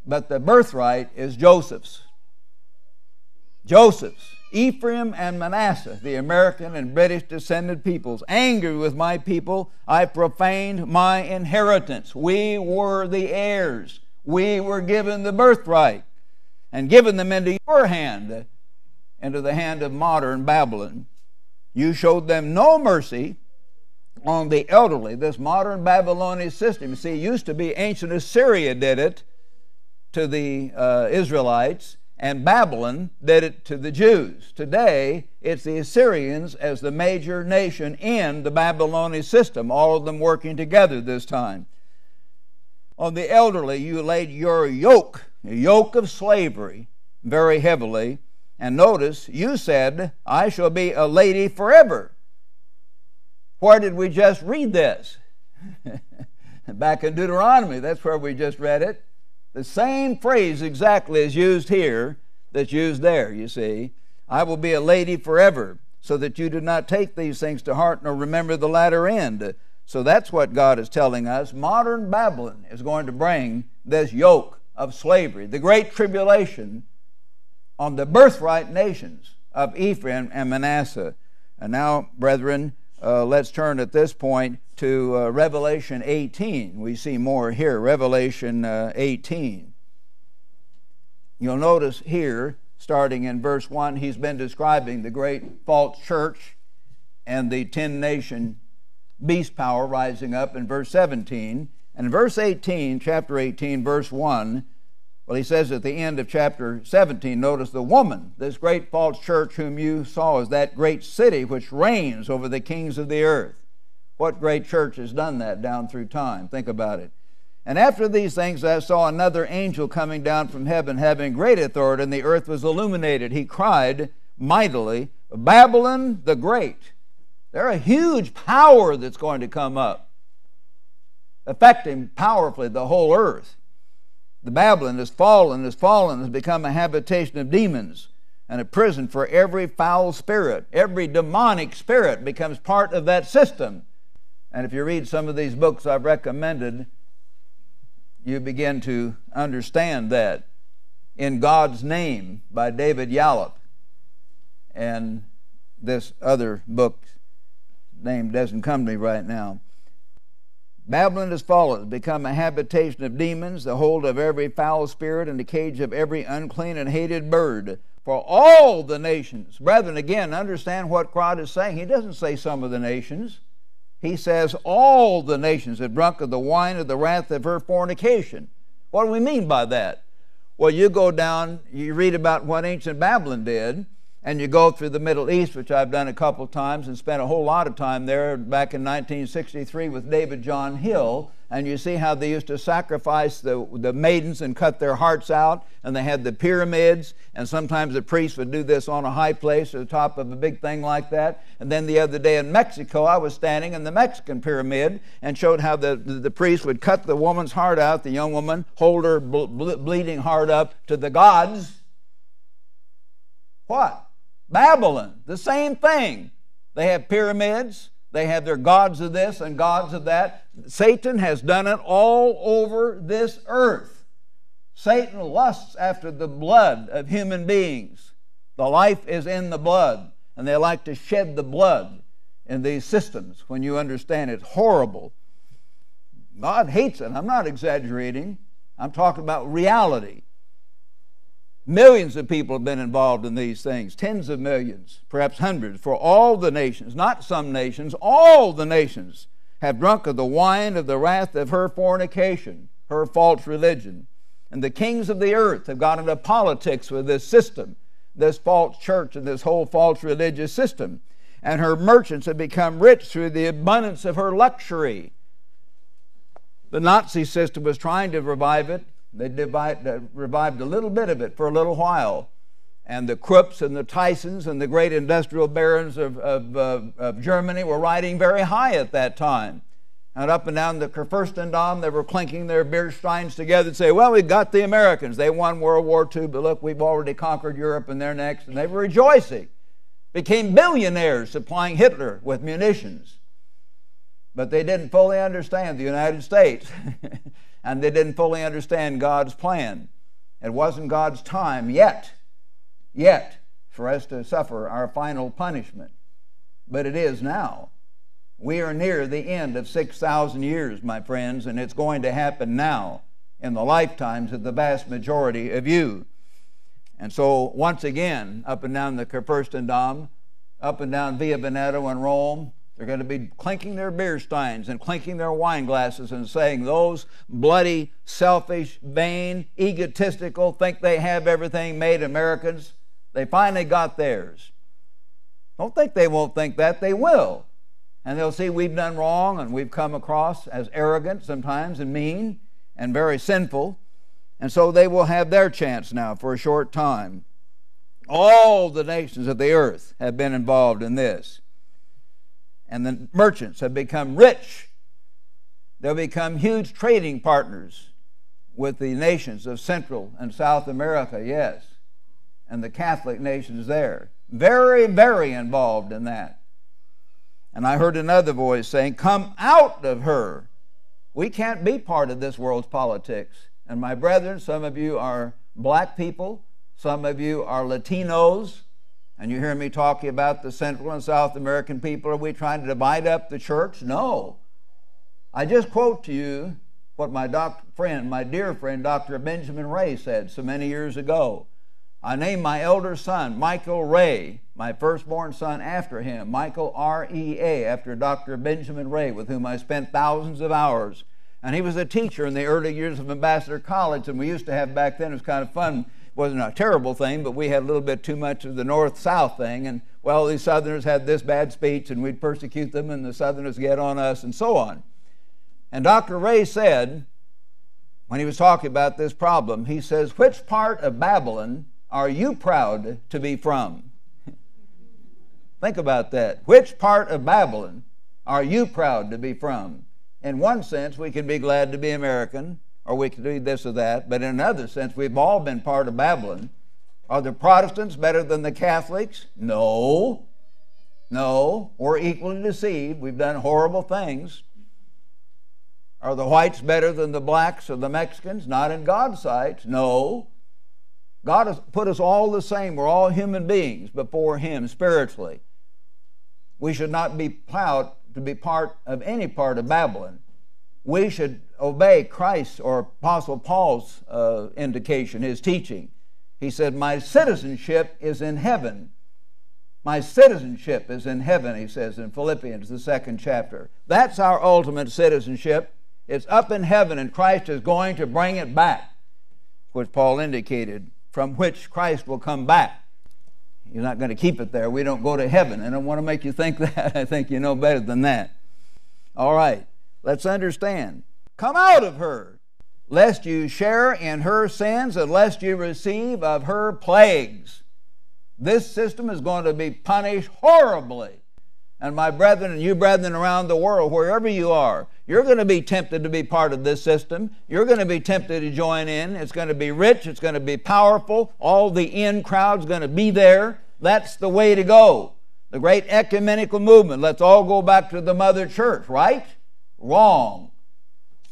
but the birthright is Joseph's. Joseph's. Ephraim and Manasseh, the American and British descended peoples. Angry with my people, I profaned my inheritance. We were the heirs. We were given the birthright and given them into your hand, into the hand of modern Babylon. You showed them no mercy on the elderly, this modern Babylonian system. You see, it used to be ancient Assyria did it to the Israelites, and Babylon did it to the Jews. Today, it's the Assyrians as the major nation in the Babylonian system, all of them working together this time. On the elderly, you laid your yoke, a yoke of slavery, very heavily. And notice, you said, I shall be a lady forever. Where did we just read this? Back in Deuteronomy, that's where we just read it. The same phrase exactly is used here that's used there, you see. I will be a lady forever, so that you do not take these things to heart nor remember the latter end. So that's what God is telling us. Modern Babylon is going to bring this yoke of slavery, the great tribulation on the birthright nations of Ephraim and Manasseh. And now, brethren, let's turn at this point to Revelation 18. We see more here, Revelation 18. You'll notice here, starting in verse 1, he's been describing the great false church and the 10-nation beast power rising up in verse 17. And in verse 18, chapter 18, verse 1, well, he says at the end of chapter 17, notice the woman, this great false church whom you saw is that great city which reigns over the kings of the earth. What great church has done that down through time? Think about it. And after these things I saw another angel coming down from heaven, having great authority, and the earth was illuminated. He cried mightily, Babylon the Great. There's a huge power that's going to come up, affecting powerfully the whole earth. The Babylon has fallen, has become a habitation of demons and a prison for every foul spirit. Every demonic spirit becomes part of that system. And if you read some of these books I've recommended, you begin to understand that. In God's Name by David Yallop, and this other book name doesn't come to me right now. Babylon has fallen, become a habitation of demons, the hold of every foul spirit, and the cage of every unclean and hated bird. For all the nations, brethren, again, understand what God is saying. He doesn't say some of the nations. He says all the nations have drunk of the wine of the wrath of her fornication. What do we mean by that? Well, you go down, you read about what ancient Babylon did, and you go through the Middle East, which I've done a couple times and spent a whole lot of time there back in 1963 with David John Hill, and you see how they used to sacrifice the maidens and cut their hearts out, and they had the pyramids, and sometimes the priest would do this on a high place at the top of a big thing like that. And then the other day in Mexico, I was standing in the Mexican pyramid and showed how the priest would cut the woman's heart out, the young woman, hold her bleeding heart up to the gods. What? Babylon, the same thing. They have pyramids, they have their gods of this and gods of that. Satan has done it all over this earth. Satan lusts after the blood of human beings. The life is in the blood, and they like to shed the blood in these systems. When you understand it's horrible. God hates it. I'm not exaggerating. I'm talking about reality. Millions of people have been involved in these things, tens of millions, perhaps hundreds, for all the nations, not some nations, all the nations have drunk of the wine of the wrath of her fornication, her false religion. And the kings of the earth have got into politics with this system, this false church and this whole false religious system. And her merchants have become rich through the abundance of her luxury. The Nazi system was trying to revive it. They revived a little bit of it for a little while. And the Krupps and the Tysons and the great industrial barons of Germany were riding very high at that time. And up and down the Kurfürstendamm, they were clinking their beer steins together and say, well, we got the Americans. They won World War II, but look, we've already conquered Europe and they're next. And they were rejoicing. Became billionaires supplying Hitler with munitions. But they didn't fully understand the United States. And they didn't fully understand God's plan. It wasn't God's time yet for us to suffer our final punishment. But it is now. We are near the end of 6,000 years, my friends, and it's going to happen now in the lifetimes of the vast majority of you. And so, once again, up and down the Kurfürstendamm, up and down Via Veneto in Rome, they're going to be clinking their beer steins and clinking their wine glasses and saying, those bloody, selfish, vain, egotistical, think they have everything made Americans, they finally got theirs. Don't think they won't think that. They will. And they'll see we've done wrong and we've come across as arrogant sometimes and mean and very sinful. And so they will have their chance now for a short time. All the nations of the earth have been involved in this. And the merchants have become rich They'll become huge trading partners with the nations of Central and South America, yes, and the Catholic nations there. Very, very involved in that. And I heard another voice saying, come out of her. We can't be part of this world's politics. And my brethren, some of you are black people, some of you are Latinos, and you hear me talking about the Central and South American people. Are we trying to divide up the church? No. I just quote to you what my dear friend, Dr. Benjamin Ray said so many years ago. I named my elder son, Michael Ray, my firstborn son after him, Michael R.E.A., after Dr. Benjamin Ray, with whom I spent thousands of hours. And he was a teacher in the early years of Ambassador College, and we used to have back then, it was kind of fun. It wasn't a terrible thing, but we had a little bit too much of the North-South thing, and, well, these Southerners had this bad speech, and we'd persecute them, and the Southerners get on us, and so on. And Dr. Ray said, when he was talking about this problem, he says, which part of Babylon are you proud to be from? Think about that. Which part of Babylon are you proud to be from? In one sense, we can be glad to be American, or we can do this or that, but in another sense, we've all been part of Babylon. Are the Protestants better than the Catholics? No. No. We're equally deceived. We've done horrible things. Are the whites better than the blacks or the Mexicans? Not in God's sight. No. God has put us all the same. We're all human beings before Him spiritually. We should not be proud to be part of any part of Babylon. We should obey Christ's or Apostle Paul's indication, his teaching. He said, my citizenship is in heaven. My citizenship is in heaven, he says in Philippians, the 2nd chapter. That's our ultimate citizenship. It's up in heaven, and Christ is going to bring it back, which Paul indicated, from which Christ will come back. He's not going to keep it there. We don't go to heaven. I don't want to make you think that. I think you know better than that. All right, let's understand. Come out of her, lest you share in her sins, and lest you receive of her plagues. This system is going to be punished horribly. And my brethren, and you brethren around the world, wherever you are, you're going to be tempted to be part of this system. You're going to be tempted to join in. It's going to be rich. It's going to be powerful. All the in crowd's going to be there. That's the way to go. The great ecumenical movement. Let's all go back to the mother church, right? Wrong.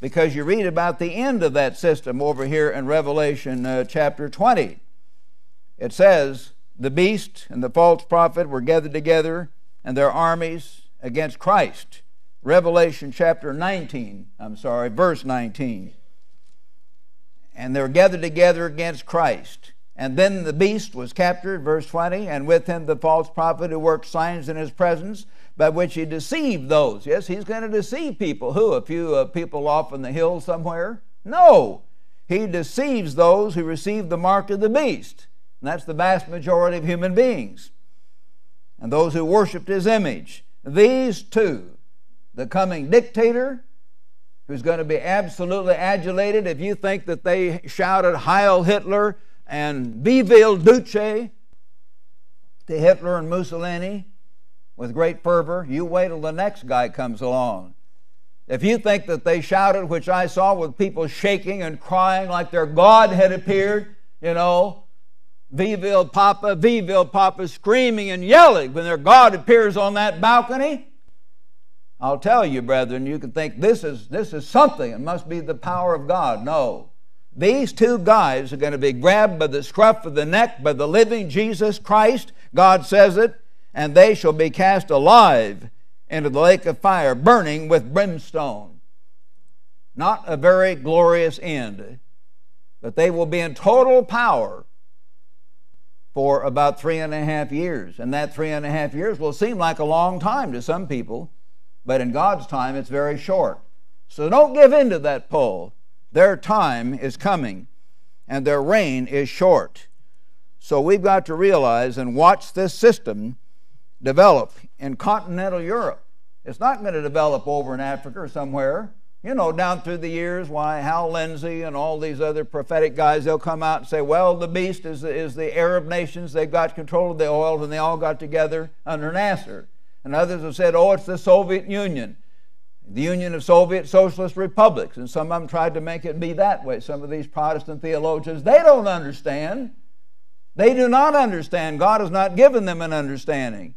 Because you read about the end of that system over here in Revelation chapter 20. It says, the beast and the false prophet were gathered together, and their armies against Christ. Revelation chapter 19, verse 19. And they were gathered together against Christ. And then the beast was captured, verse 20, and with him the false prophet who worked signs in his presence, by which he deceived those. Yes, he's going to deceive people. Who? A few people off in the hills somewhere? No. He deceives those who receive the mark of the beast. And that's the vast majority of human beings. And those who worshiped his image. These two, the coming dictator, who's going to be absolutely adulated. If you think that they shouted Heil Hitler and Vive il Duce to Hitler and Mussolini with great fervor, you wait till the next guy comes along. If you think that they shouted, which I saw with people shaking and crying like their God had appeared, you know, Vive il Papa, screaming and yelling when their God appears on that balcony, I'll tell you, brethren, you can think this is something. It must be the power of God. No. These two guys are going to be grabbed by the scruff of the neck by the living Jesus Christ. God says it. And they shall be cast alive into the lake of fire, burning with brimstone. Not a very glorious end. But they will be in total power for about 3.5 years. And that 3.5 years will seem like a long time to some people, but in God's time it's very short. So don't give in to that pull. Their time is coming, and their reign is short. So we've got to realize and watch this system develop in continental Europe. It's not going to develop over in Africa or somewhere. You know, down through the years, why Hal Lindsey and all these other prophetic guys, they'll come out and say, well, the beast is the Arab nations. They've got control of the oil, and they all got together under Nasser. And others have said, oh, it's the Soviet Union. the Union of Soviet Socialist Republics, and some of them tried to make it be that way. Some of these Protestant theologians, they don't understand. They do not understand. God has not given them an understanding.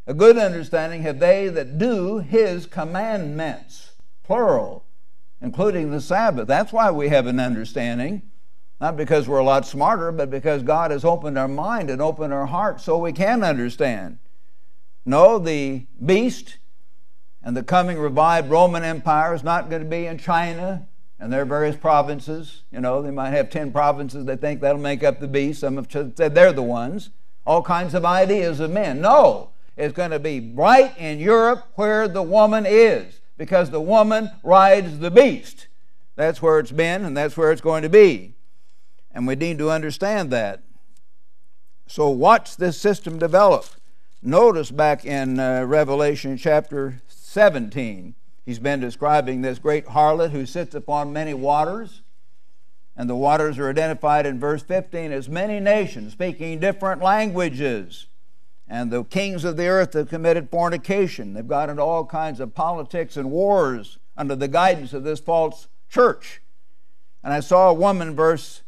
A good understanding have they that do His commandments, plural, including the Sabbath. That's why we have an understanding. Not because we're a lot smarter, but because God has opened our mind and opened our heart so we can understand. No, the beast and the coming revived Roman Empire is not going to be in China and their various provinces. You know, they might have 10 provinces. They think that'll make up the beast. Some have said they're the ones. All kinds of ideas of men. No, it's going to be right in Europe where the woman is, because the woman rides the beast. That's where it's been, and that's where it's going to be. And we need to understand that. So watch this system develop. Notice back in Revelation chapter 17, he's been describing this great harlot who sits upon many waters. And the waters are identified in verse 15 as many nations speaking different languages. And the kings of the earth have committed fornication. They've got into all kinds of politics and wars under the guidance of this false church. And I saw a woman, verse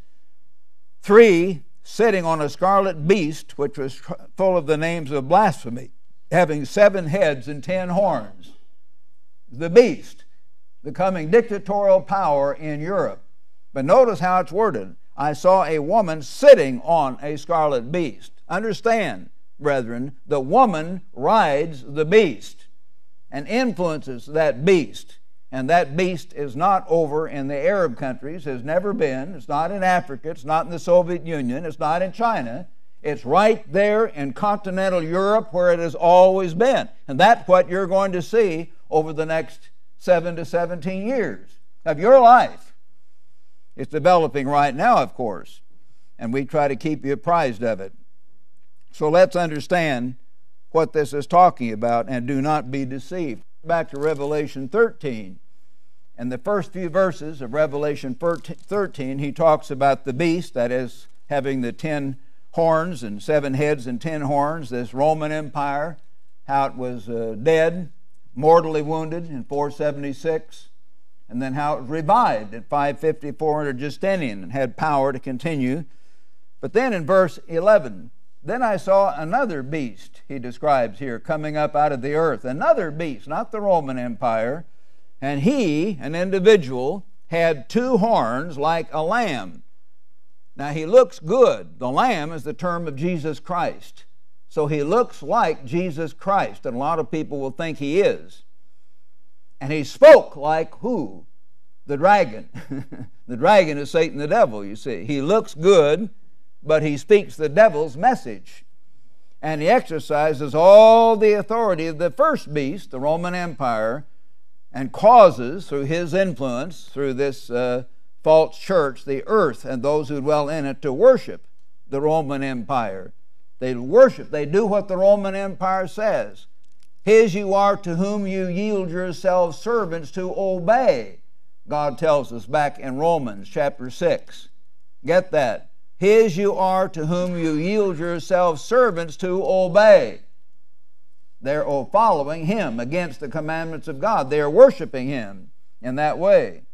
3, sitting on a scarlet beast, which was full of the names of blasphemy, having 7 heads and 10 horns. The beast, the coming dictatorial power in Europe. But notice how it's worded. I saw a woman sitting on a scarlet beast. Understand, brethren, the woman rides the beast and influences that beast. And that beast is not over in the Arab countries, has never been. It's not in Africa. It's not in the Soviet Union. It's not in China. It's right there in continental Europe where it has always been. And that's what you're going to see over the next 7 to 17 years of your life. It's developing right now, of course. And we try to keep you apprised of it. So let's understand what this is talking about and do not be deceived. Back to Revelation 13. In the first few verses of Revelation 13, he talks about the beast, that is, having the 10 horns and 7 heads and 10 horns, this Roman Empire, how it was dead, mortally wounded in 476, and then how it was revived at 554 under Justinian and had power to continue. But then in verse 11, then I saw another beast, he describes here, coming up out of the earth. Another beast, not the Roman Empire. And he, an individual, had 2 horns like a lamb. Now he looks good. The lamb is the term of Jesus Christ. So he looks like Jesus Christ, and a lot of people will think he is. And he spoke like who? The dragon. The dragon is Satan the devil, you see. He looks good, but he speaks the devil's message. And he exercises all the authority of the first beast, the Roman Empire, and causes, through his influence, through this false church, the earth and those who dwell in it to worship the Roman Empire. They worship, they do what the Roman Empire says. His you are to whom you yield yourselves servants to obey, God tells us back in Romans chapter 6. Get that? His you are to whom you yield yourselves servants to obey. They're following him against the commandments of God. They are worshiping him in that way.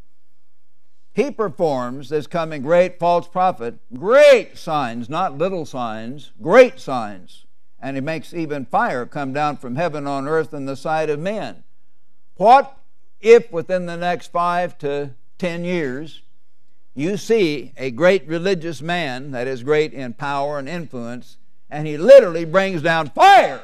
He performs, this coming great false prophet, great signs, not little signs, great signs. And he makes even fire come down from heaven on earth in the sight of men. What if within the next 5 to 10 years you see a great religious man that is great in power and influence, and he literally brings down fire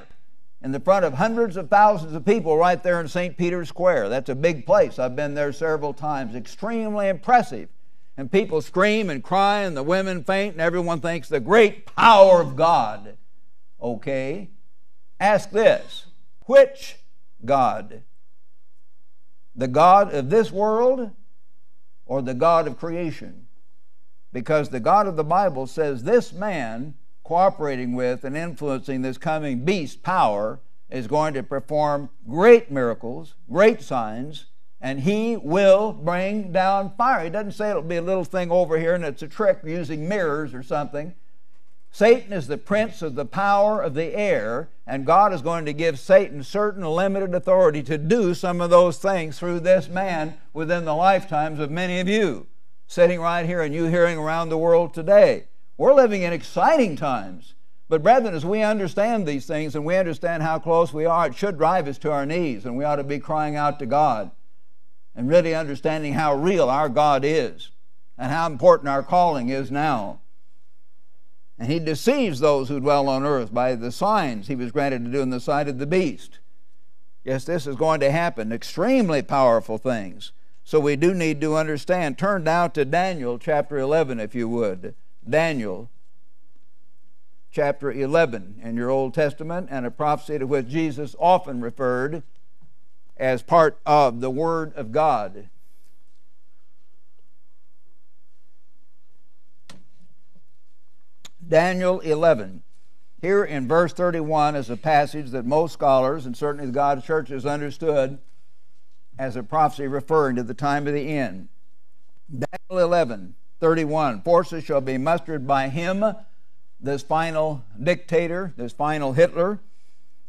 in the front of hundreds of thousands of people right there in St. Peter's Square? That's a big place. I've been there several times. Extremely impressive. And people scream and cry, and the women faint, and everyone thinks the great power of God. Okay? Ask this. Which God? The God of this world or the God of creation? Because the God of the Bible says this man cooperating with and influencing this coming beast power is going to perform great miracles, great signs, and he will bring down fire. He doesn't say it'll be a little thing over here and it's a trick using mirrors or something. Satan is the prince of the power of the air, and God is going to give Satan certain limited authority to do some of those things through this man within the lifetimes of many of you, sitting right here and you hearing around the world today. We're living in exciting times. But brethren, as we understand these things and we understand how close we are, it should drive us to our knees, and we ought to be crying out to God and really understanding how real our God is and how important our calling is now. And he deceives those who dwell on earth by the signs he was granted to do in the sight of the beast. Yes, this is going to happen. Extremely powerful things. So we do need to understand. Turn now to Daniel chapter 11, if you would. Daniel chapter 11 in your Old Testament, and a prophecy to which Jesus often referred as part of the Word of God. Daniel 11. Here in verse 31 is a passage that most scholars, and certainly the God's churches, understood as a prophecy referring to the time of the end. Daniel 11:31. Forces shall be mustered by him, this final dictator, this final Hitler,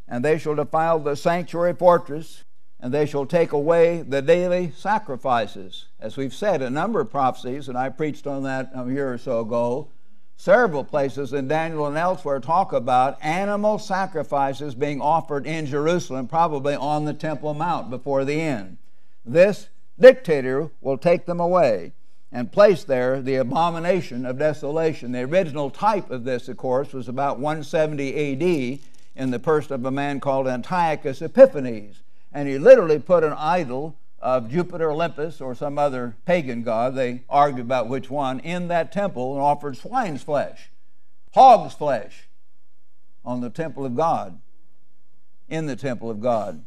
and they shall defile the sanctuary fortress, and they shall take away the daily sacrifices. As we've said, a number of prophecies, and I preached on that a year or so ago, several places in Daniel and elsewhere talk about animal sacrifices being offered in Jerusalem, probably on the Temple Mount before the end. This dictator will take them away and place there the abomination of desolation. The original type of this, of course, was about 170 A.D. in the person of a man called Antiochus Epiphanes. And he literally put an idol of Jupiter, Olympus, or some other pagan god, they argue about which one, in that temple and offered swine's flesh, hog's flesh on the temple of God, in the temple of God.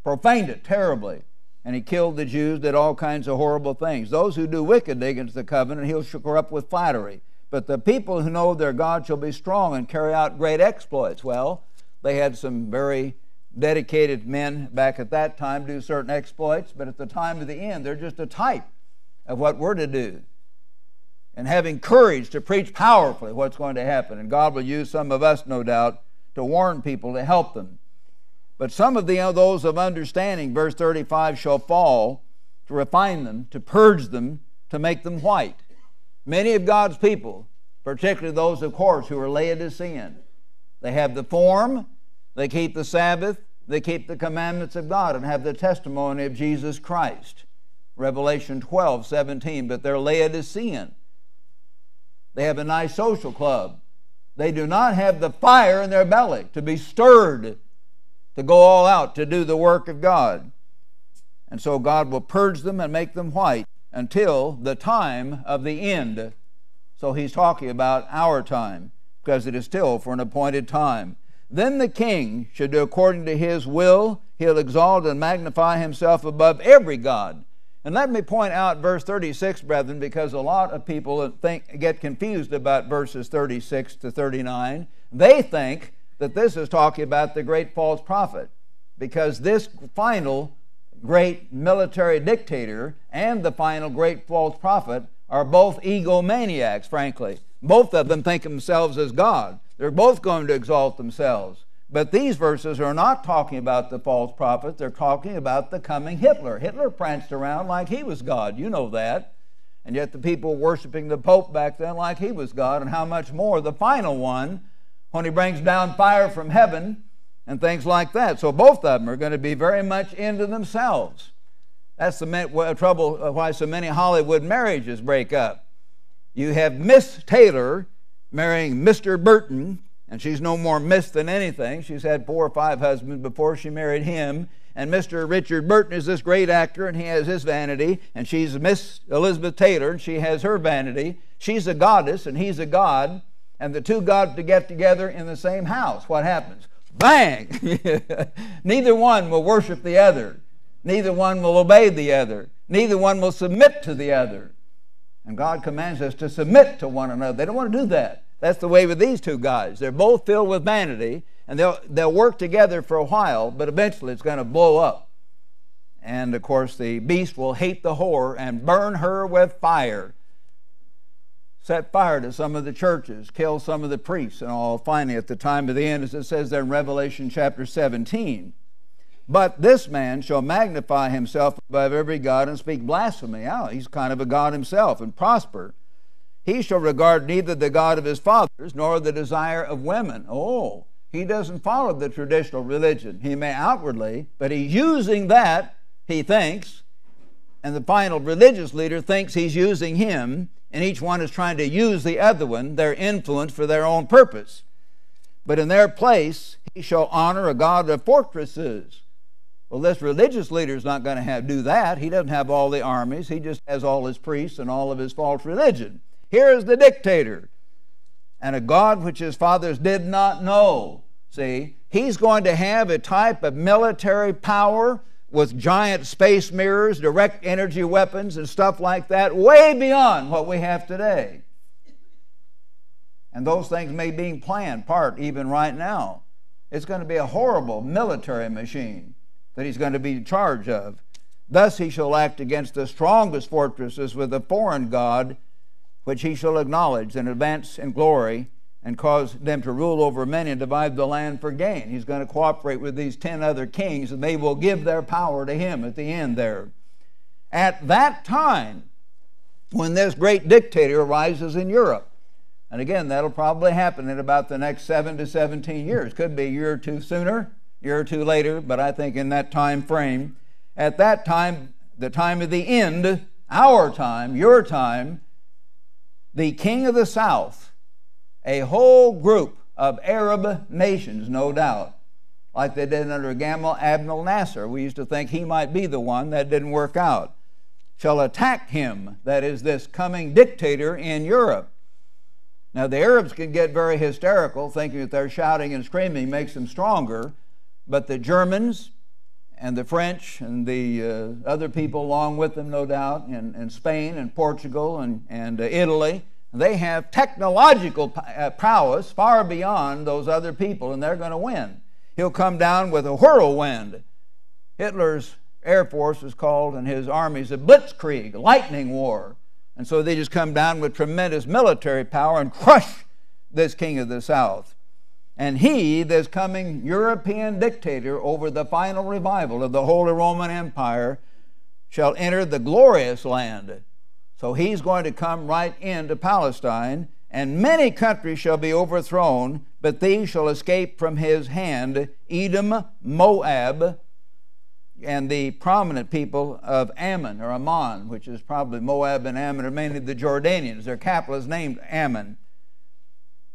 Profaned it terribly. And he killed the Jews, did all kinds of horrible things. Those who do wickedly against the covenant, he'll corrupt with flattery. But the people who know their God shall be strong and carry out great exploits. Well, they had some very dedicated men back at that time do certain exploits, but at the time of the end, they're just a type of what we're to do. And having courage to preach powerfully what's going to happen. And God will use some of us, no doubt, to warn people, to help them. But some of those of understanding, verse 35, shall fall to refine them, to purge them, to make them white. Many of God's people, particularly those, of course, who are Laodicean, they have the form, they keep the Sabbath, they keep the commandments of God and have the testimony of Jesus Christ. Revelation 12:17, but they're Laodicean. They have a nice social club. They do not have the fire in their belly to be stirred, to go all out to do the work of God. And so God will purge them and make them white until the time of the end. So he's talking about our time, because it is still for an appointed time. Then the king should do according to his will. He'll exalt and magnify himself above every god. And let me point out verse 36, brethren, because a lot of people get confused about verses 36 to 39. They think that this is talking about the great false prophet, because this final great military dictator and the final great false prophet are both egomaniacs, frankly. Both of them think of themselves as God. They're both going to exalt themselves. But these verses are not talking about the false prophet. They're talking about the coming Hitler. Hitler pranced around like he was God. You know that. And yet the people worshiping the Pope back then like he was God. And how much more the final one, when he brings down fire from heaven and things like that. So both of them are going to be very much into themselves. That's the trouble why so many Hollywood marriages break up. You have Miss Taylor marrying Mr. Burton, and she's no more Miss than anything. She's had 4 or 5 husbands before she married him. And Mr. Richard Burton is this great actor, and he has his vanity. And she's Miss Elizabeth Taylor, and she has her vanity. She's a goddess, and he's a god. And the two gods to get together in the same house. What happens? Bang! Neither one will worship the other. Neither one will obey the other. Neither one will submit to the other. And God commands us to submit to one another. They don't want to do that. That's the way with these two guys. They're both filled with vanity, and they'll work together for a while, but eventually it's going to blow up. And, of course, the beast will hate the whore and burn her with fire. set fire to some of the churches, kill some of the priests, and all. Finally, at the time of the end, as it says there in Revelation chapter 17. But this man shall magnify himself above every god and speak blasphemy. Oh, he's kind of a god himself, and prosper. He shall regard neither the God of his fathers nor the desire of women. Oh, he doesn't follow the traditional religion. He may outwardly, but he's using that, he thinks, and the final religious leader thinks he's using him, and each one is trying to use the other one, their influence, for their own purpose. But in their place, he shall honor a god of fortresses. Well, this religious leader is not going to do that. He doesn't have all the armies. He just has all his priests and all of his false religion. Here is the dictator, and a God which his fathers did not know. See, he's going to have a type of military power with giant space mirrors, direct energy weapons, and stuff like that, way beyond what we have today. And those things may be being planned, even right now. It's going to be a horrible military machine that he's going to be in charge of. Thus he shall act against the strongest fortresses with a foreign god, which he shall acknowledge and advance in glory, and cause them to rule over many and divide the land for gain. He's going to cooperate with these 10 other kings, and they will give their power to him at the end there. At that time, when this great dictator arises in Europe, and again, that'll probably happen in about the next 7 to 17 years. Could be a year or two sooner, a year or two later, but I think in that time frame. At that time, the time of the end, our time, your time, the king of the south, a whole group of Arab nations, no doubt, like they did under Gamal Abdel Nasser. We used to think he might be the one. That didn't work out. Shall attack him, that is, this coming dictator in Europe. Now, the Arabs can get very hysterical, thinking that their shouting and screaming makes them stronger, but the Germans and the French and the other people along with them, no doubt, and Spain and Portugal and Italy, they have technological prowess far beyond those other people, and they're going to win. He'll come down with a whirlwind. Hitler's Air Force is called, and his armies, a blitzkrieg, lightning war. And so they just come down with tremendous military power and crush this king of the south. And he, this coming European dictator over the final revival of the Holy Roman Empire, shall enter the glorious land. So he's going to come right into Palestine, and many countries shall be overthrown, but these shall escape from his hand: Edom, Moab, and the prominent people of Ammon, or Ammon, which is probably Moab and Ammon, are mainly the Jordanians. Their capital is named Ammon,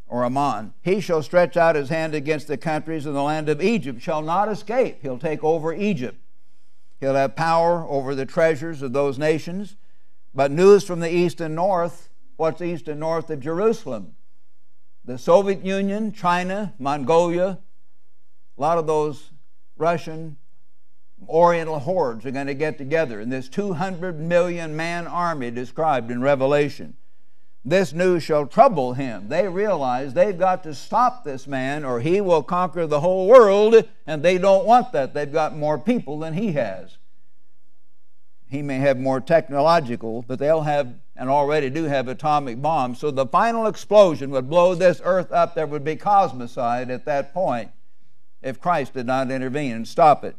or Ammon. He shall stretch out his hand against the countries, and the land of Egypt shall not escape. He'll take over Egypt. He'll have power over the treasures of those nations. But news from the east and north. What's east and north of Jerusalem? The Soviet Union, China, Mongolia, a lot of those Russian Oriental hordes are going to get together in this 200 million man army described in Revelation. This news shall trouble him. They realize they've got to stop this man, or he will conquer the whole world, and they don't want that. They've got more people than he has. He may have more technological, but they'll have, and already do have, atomic bombs. So the final explosion would blow this earth up. There would be cosmicide at that point if Christ did not intervene and stop it.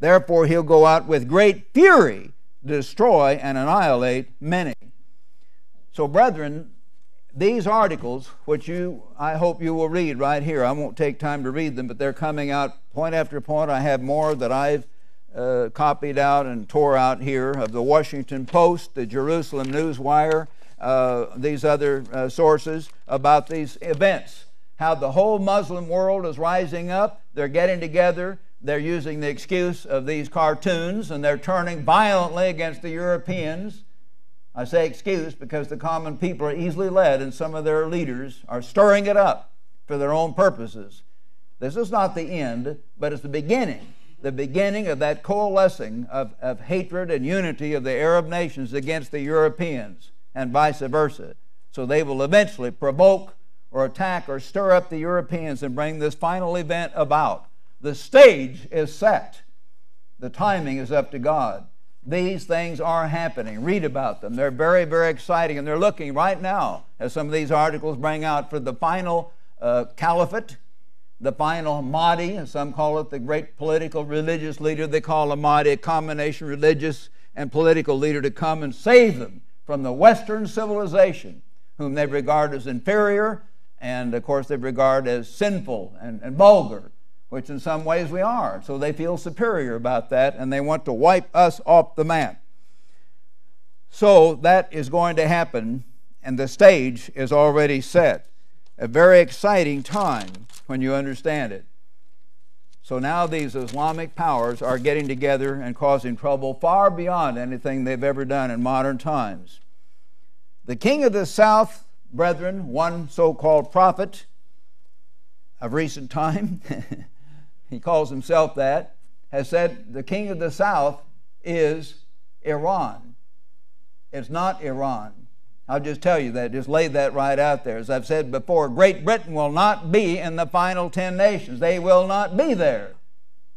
Therefore, he'll go out with great fury to destroy and annihilate many. So, brethren, these articles, which I hope you will read right here. I won't take time to read them, but they're coming out point after point. I have more that I've copied out and tore out here of the Washington Post, the Jerusalem Newswire, these other sources about these events. How the whole Muslim world is rising up. They're getting together. They're using the excuse of these cartoons, and they're turning violently against the Europeans. I say excuse because the common people are easily led, and some of their leaders are stirring it up for their own purposes. This is not the end, but it's the beginning of that coalescing of hatred and unity of the Arab nations against the Europeans, and vice versa. So they will eventually provoke or attack or stir up the Europeans and bring this final event about. The stage is set. The timing is up to God. These things are happening. Read about them. They're very, very exciting, and they're looking right now, as some of these articles bring out, for the final caliphate, the final Mahdi, as some call it, the great political religious leader. They call a Mahdi a combination religious and political leader to come and save them from the Western civilization, whom they regard as inferior, and of course they regard as sinful and vulgar, which in some ways we are. So they feel superior about that, and they want to wipe us off the map. So that is going to happen, and the stage is already set. A very exciting time when you understand it. So now these Islamic powers are getting together and causing trouble far beyond anything they've ever done in modern times. The king of the south, brethren, one so-called prophet of recent time, he calls himself that, has said the king of the south is Iran. It's not Iran. I'll just tell you that, just lay that right out there. As I've said before, Great Britain will not be in the final 10 nations. They will not be there.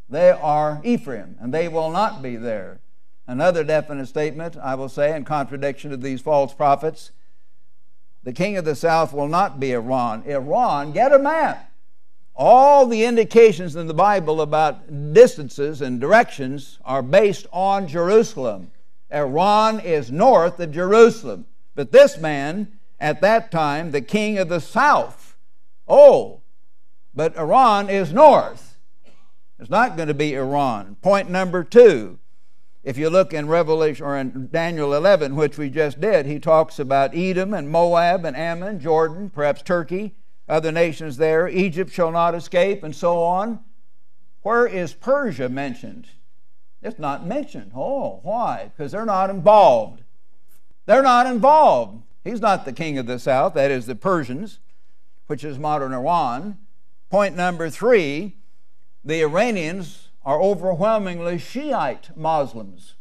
They are Ephraim, and they will not be there. Another definite statement, I will say, in contradiction to these false prophets, the king of the south will not be Iran. Iran, get a map. All the indications in the Bible about distances and directions are based on Jerusalem. Iran is north of Jerusalem. But this man, at that time, the king of the south, but Iran is north. It's not going to be Iran. Point number 2, if you look in Revelation or in Daniel 11, which we just did, he talks about Edom and Moab and Ammon, Jordan, perhaps Turkey, other nations there. Egypt shall not escape, and so on. Where is Persia mentioned? It's not mentioned. Why? Because they're not involved. They're not involved. He's not the king of the south, that is the Persians, which is modern Iran. Point number 3, the Iranians are overwhelmingly Shiite Muslims.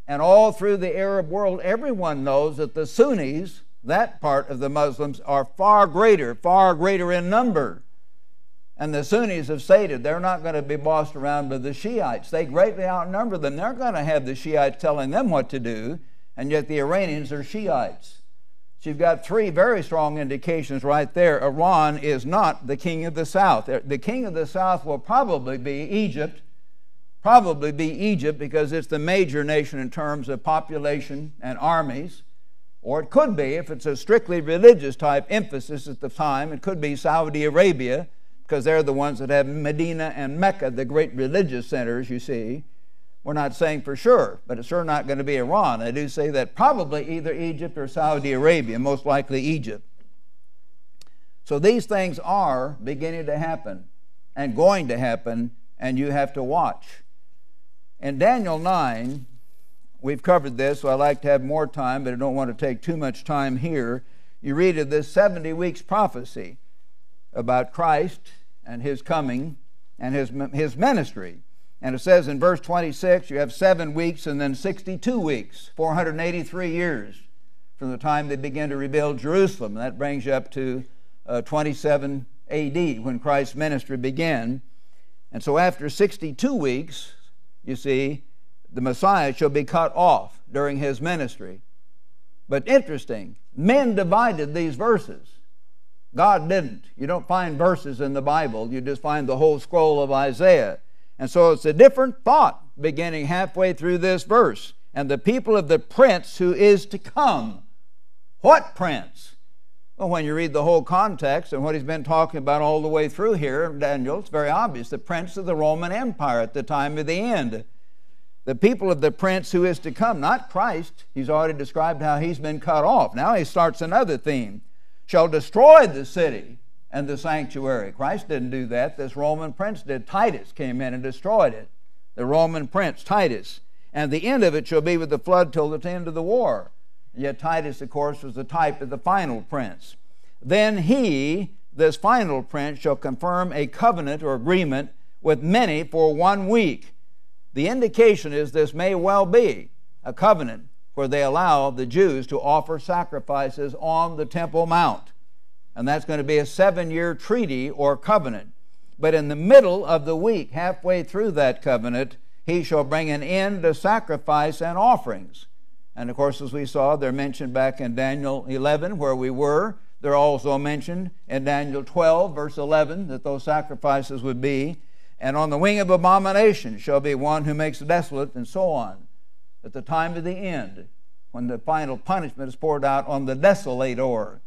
And all through the Arab world, everyone knows that the Sunnis, that part of the Muslims, are far greater in number. And the Sunnis have stated they're not going to be bossed around by the Shiites. They greatly outnumber them. They're going to have the Shiites telling them what to do. And yet the Iranians are Shiites. So you've got 3 very strong indications right there. Iran is not the king of the south. The king of the south will probably be Egypt. Because it's the major nation in terms of population and armies. Or it could be, if it's a strictly religious type emphasis at the time, it could be Saudi Arabia, because they're the ones that have Medina and Mecca, the great religious centers, you see. We're not saying for sure, but it's sure not going to be Iran. I do say that probably either Egypt or Saudi Arabia, most likely Egypt. So these things are beginning to happen and going to happen, and you have to watch. In Daniel 9, we've covered this, so I like to have more time, but I don't want to take too much time here. You read of this 70 weeks prophecy about Christ and his coming and his ministry. And it says in verse 26, you have 7 weeks and then 62 weeks, 483 years from the time they begin to rebuild Jerusalem. And that brings you up to 27 A.D. when Christ's ministry began. And so after 62 weeks, you see, the Messiah shall be cut off during his ministry. But interesting, men divided these verses. God didn't. You don't find verses in the Bible. You just find the whole scroll of Isaiah. And so it's a different thought beginning halfway through this verse. And the people of the prince who is to come. What prince? Well, when you read the whole context and what he's been talking about all the way through here in Daniel, it's very obvious. The prince of the Roman Empire at the time of the end. The people of the prince who is to come, not Christ. He's already described how he's been cut off. Now he starts another theme. Shall destroy the city and the sanctuary. Christ didn't do that. This Roman prince did. Titus came in and destroyed it. The Roman prince, Titus. And the end of it shall be with the flood till the end of the war. And yet Titus, of course, was the type of the final prince. Then he, this final prince, shall confirm a covenant or agreement with many for 1 week. The indication is this may well be a covenant where they allow the Jews to offer sacrifices on the Temple Mount. And that's going to be a 7-year treaty or covenant. But in the middle of the week, halfway through that covenant, he shall bring an end to sacrifice and offerings. And of course, as we saw, they're mentioned back in Daniel 11 where we were. They're also mentioned in Daniel 12 verse 11 that those sacrifices would be. And on the wing of abomination shall be one who makes desolate, and so on. At the time of the end, when the final punishment is poured out on the desolator,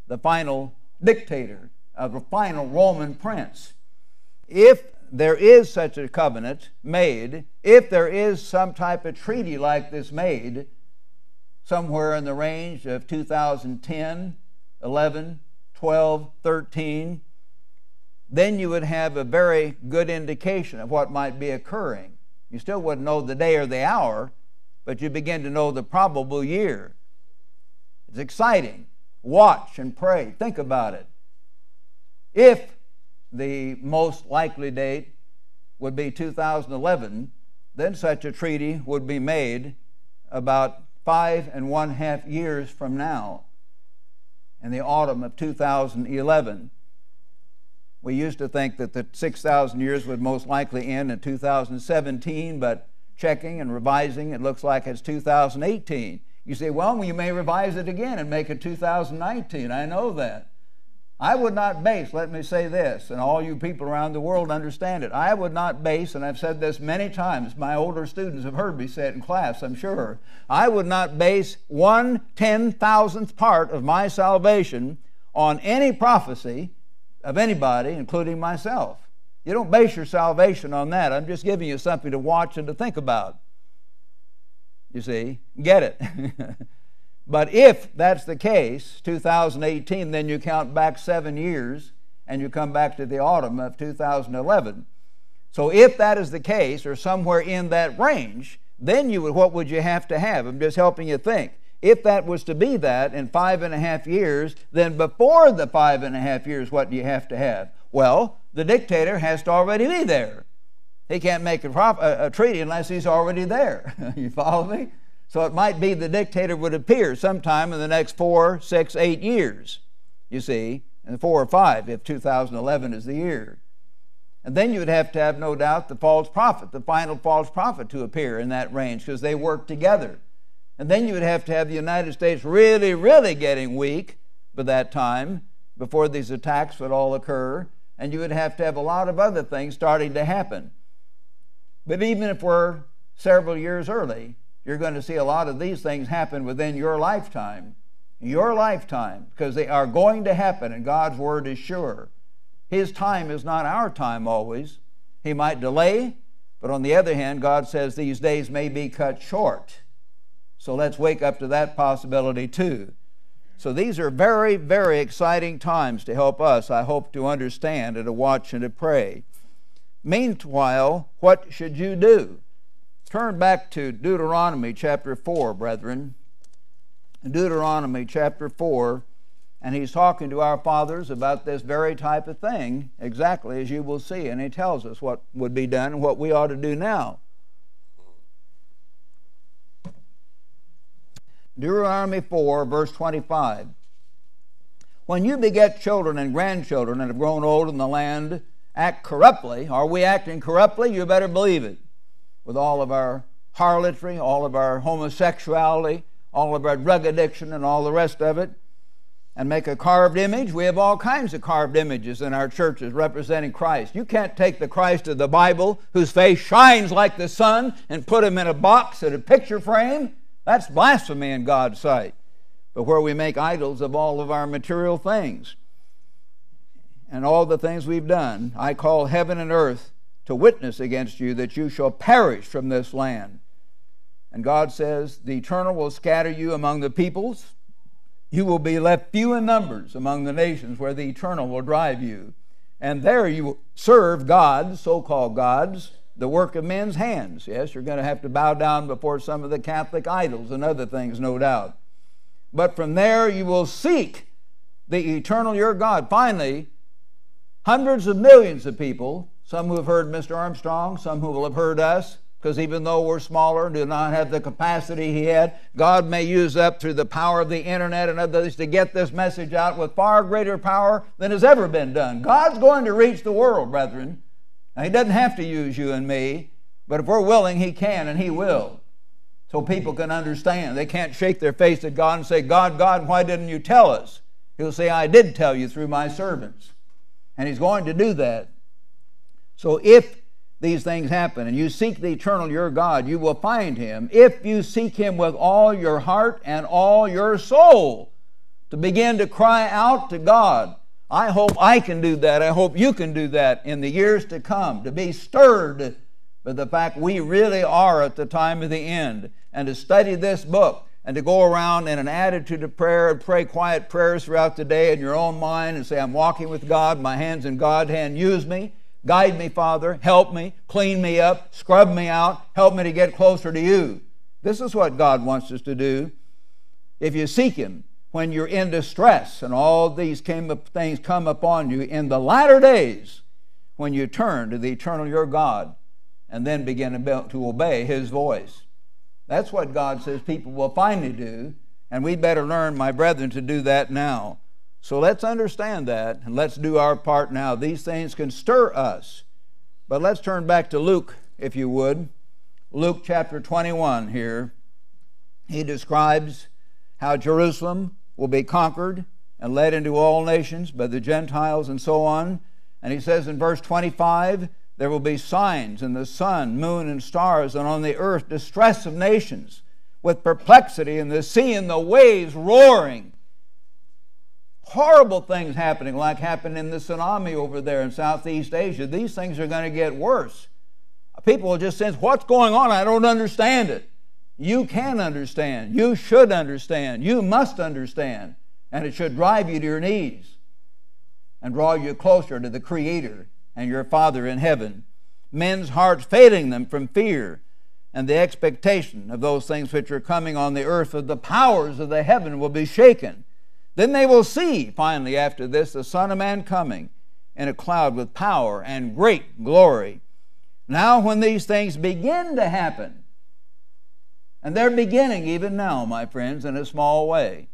the final dictator of the final Roman prince. If there is such a covenant made, if there is some type of treaty like this made, somewhere in the range of 2010, 11, 12, 13, then you would have a very good indication of what might be occurring. You still wouldn't know the day or the hour, but you begin to know the probable year. It's exciting. Watch and pray. Think about it. If the most likely date would be 2011, then such a treaty would be made about 5½ years from now, in the autumn of 2011. We used to think that the 6,000 years would most likely end in 2017, but checking and revising, it looks like it's 2018. You say, well, you may revise it again and make it 2019. I know that. I would not base, let me say this, and all you people around the world understand it, I would not base, and I've said this many times, my older students have heard me say it in class, I'm sure, I would not base 1/10,000th part of my salvation on any prophecy of anybody, including myself. You don't base your salvation on that. I'm just giving you something to watch and to think about. You see, get it. But if that's the case, 2018, then you count back 7 years and you come back to the autumn of 2011. So if that is the case, or somewhere in that range, then what would you have to have? I'm just helping you think. If that was to be that in 5½ years, then before the 5½ years, what do you have to have? Well, the dictator has to already be there. He can't make a treaty unless he's already there. You follow me? So it might be the dictator would appear sometime in the next 4, 6, 8 years, you see, and 4 or 5 if 2011 is the year. And then you would have to have, no doubt, the false prophet, the final false prophet to appear in that range, because they work together. And then you would have to have the United States really, really getting weak by that time, before these attacks would all occur, and you would have to have a lot of other things starting to happen. But even if we're several years early, you're going to see a lot of these things happen within your lifetime. Your lifetime, because they are going to happen, and God's word is sure. His time is not our time always. He might delay, but on the other hand, God says these days may be cut short. So let's wake up to that possibility too. So these are very, very exciting times to help us, I hope, to understand and to watch and to pray. Meanwhile, what should you do? Turn back to Deuteronomy chapter 4, brethren. Deuteronomy chapter 4, and he's talking to our fathers about this very type of thing, exactly as you will see, and he tells us what would be done and what we ought to do now. Deuteronomy 4, verse 25. When you beget children and grandchildren and have grown old in the land, act corruptly. Are we acting corruptly? You better believe it. With all of our harlotry, all of our homosexuality, all of our drug addiction and all the rest of it, and make a carved image. We have all kinds of carved images in our churches representing Christ. You can't take the Christ of the Bible, whose face shines like the sun, and put him in a box at a picture frame. That's blasphemy in God's sight. But where we make idols of all of our material things and all the things we've done, I call heaven and earth to witness against you that you shall perish from this land. And God says, the Eternal will scatter you among the peoples. You will be left few in numbers among the nations where the Eternal will drive you. And there you will serve gods, so-called gods, the work of men's hands. Yes, you're going to have to bow down before some of the Catholic idols and other things, no doubt. But from there you will seek the Eternal your God. Finally, hundreds of millions of people, some who have heard Mr. Armstrong, some who will have heard us, because even though we're smaller and do not have the capacity he had, God may use up through the power of the internet and others to get this message out with far greater power than has ever been done. God's going to reach the world, brethren. Now, he doesn't have to use you and me. But if we're willing, He can and He will. So people can understand. They can't shake their face at God and say, God, God, why didn't you tell us? He'll say, I did tell you through my servants. And He's going to do that. So if these things happen and you seek the eternal your God, you will find Him if you seek Him with all your heart and all your soul, to begin to cry out to God. I hope I can do that. I hope you can do that in the years to come, to be stirred by the fact we really are at the time of the end, and to study this book and to go around in an attitude of prayer and pray quiet prayers throughout the day in your own mind and say, I'm walking with God, my hand's in God's hand, use me, guide me, Father, help me, clean me up, scrub me out, help me to get closer to you. This is what God wants us to do. If you seek Him when you're in distress and all these things come upon you in the latter days, when you turn to the eternal your God and then begin to obey His voice. That's what God says people will finally do, and we'd better learn, my brethren, to do that now. So let's understand that, and let's do our part now. These things can stir us. But let's turn back to Luke, if you would. Luke chapter 21 here. He describes how Jerusalem will be conquered and led into all nations by the Gentiles and so on. And he says in verse 25, there will be signs in the sun, moon, and stars, and on the earth distress of nations, with perplexity in the sea and the waves roaring. Horrible things happening, like happened in the tsunami over there in Southeast Asia. These things are going to get worse. People will just sense, what's going on? I don't understand it. You can understand. You should understand. You must understand. And it should drive you to your knees and draw you closer to the Creator and your Father in heaven. Men's hearts failing them from fear and the expectation of those things which are coming on the earth, of the powers of the heaven will be shaken. Then they will see, finally after this, the Son of Man coming in a cloud with power and great glory. Now when these things begin to happen, and they're beginning even now, my friends, in a small way,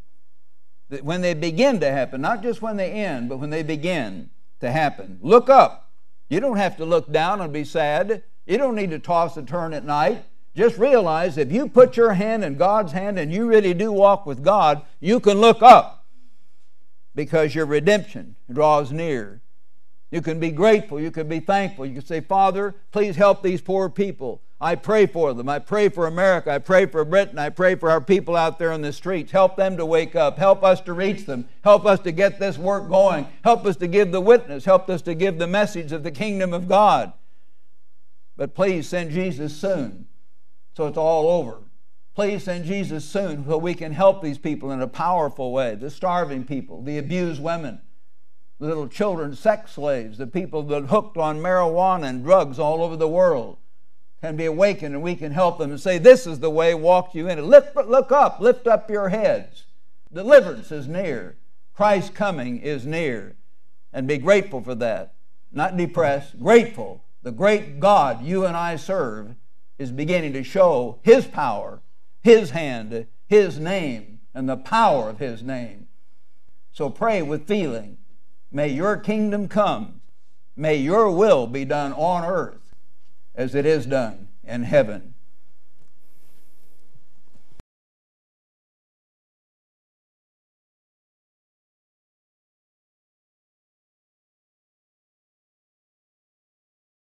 when they begin to happen, not just when they end, but when they begin to happen, look up. You don't have to look down and be sad. You don't need to toss and turn at night. Just realize if you put your hand in God's hand and you really do walk with God, you can look up because your redemption draws near. You can be grateful. You can be thankful. You can say, Father, please help these poor people. I pray for them. I pray for America. I pray for Britain. I pray for our people out there in the streets. Help them to wake up. Help us to reach them. Help us to get this work going. Help us to give the witness. Help us to give the message of the kingdom of God. But please send Jesus soon so it's all over. Please send Jesus soon so we can help these people in a powerful way. The starving people, the abused women, the little children, sex slaves, the people that are hooked on marijuana and drugs all over the world can be awakened, and we can help them and say, this is the way, walk you in it. Look up, lift up your heads. Deliverance is near. Christ's coming is near. And be grateful for that. Not depressed, grateful. The great God you and I serve is beginning to show His power, His hand, His name, and the power of His name. So pray with feeling. May your kingdom come. May your will be done on earth as it is done in heaven.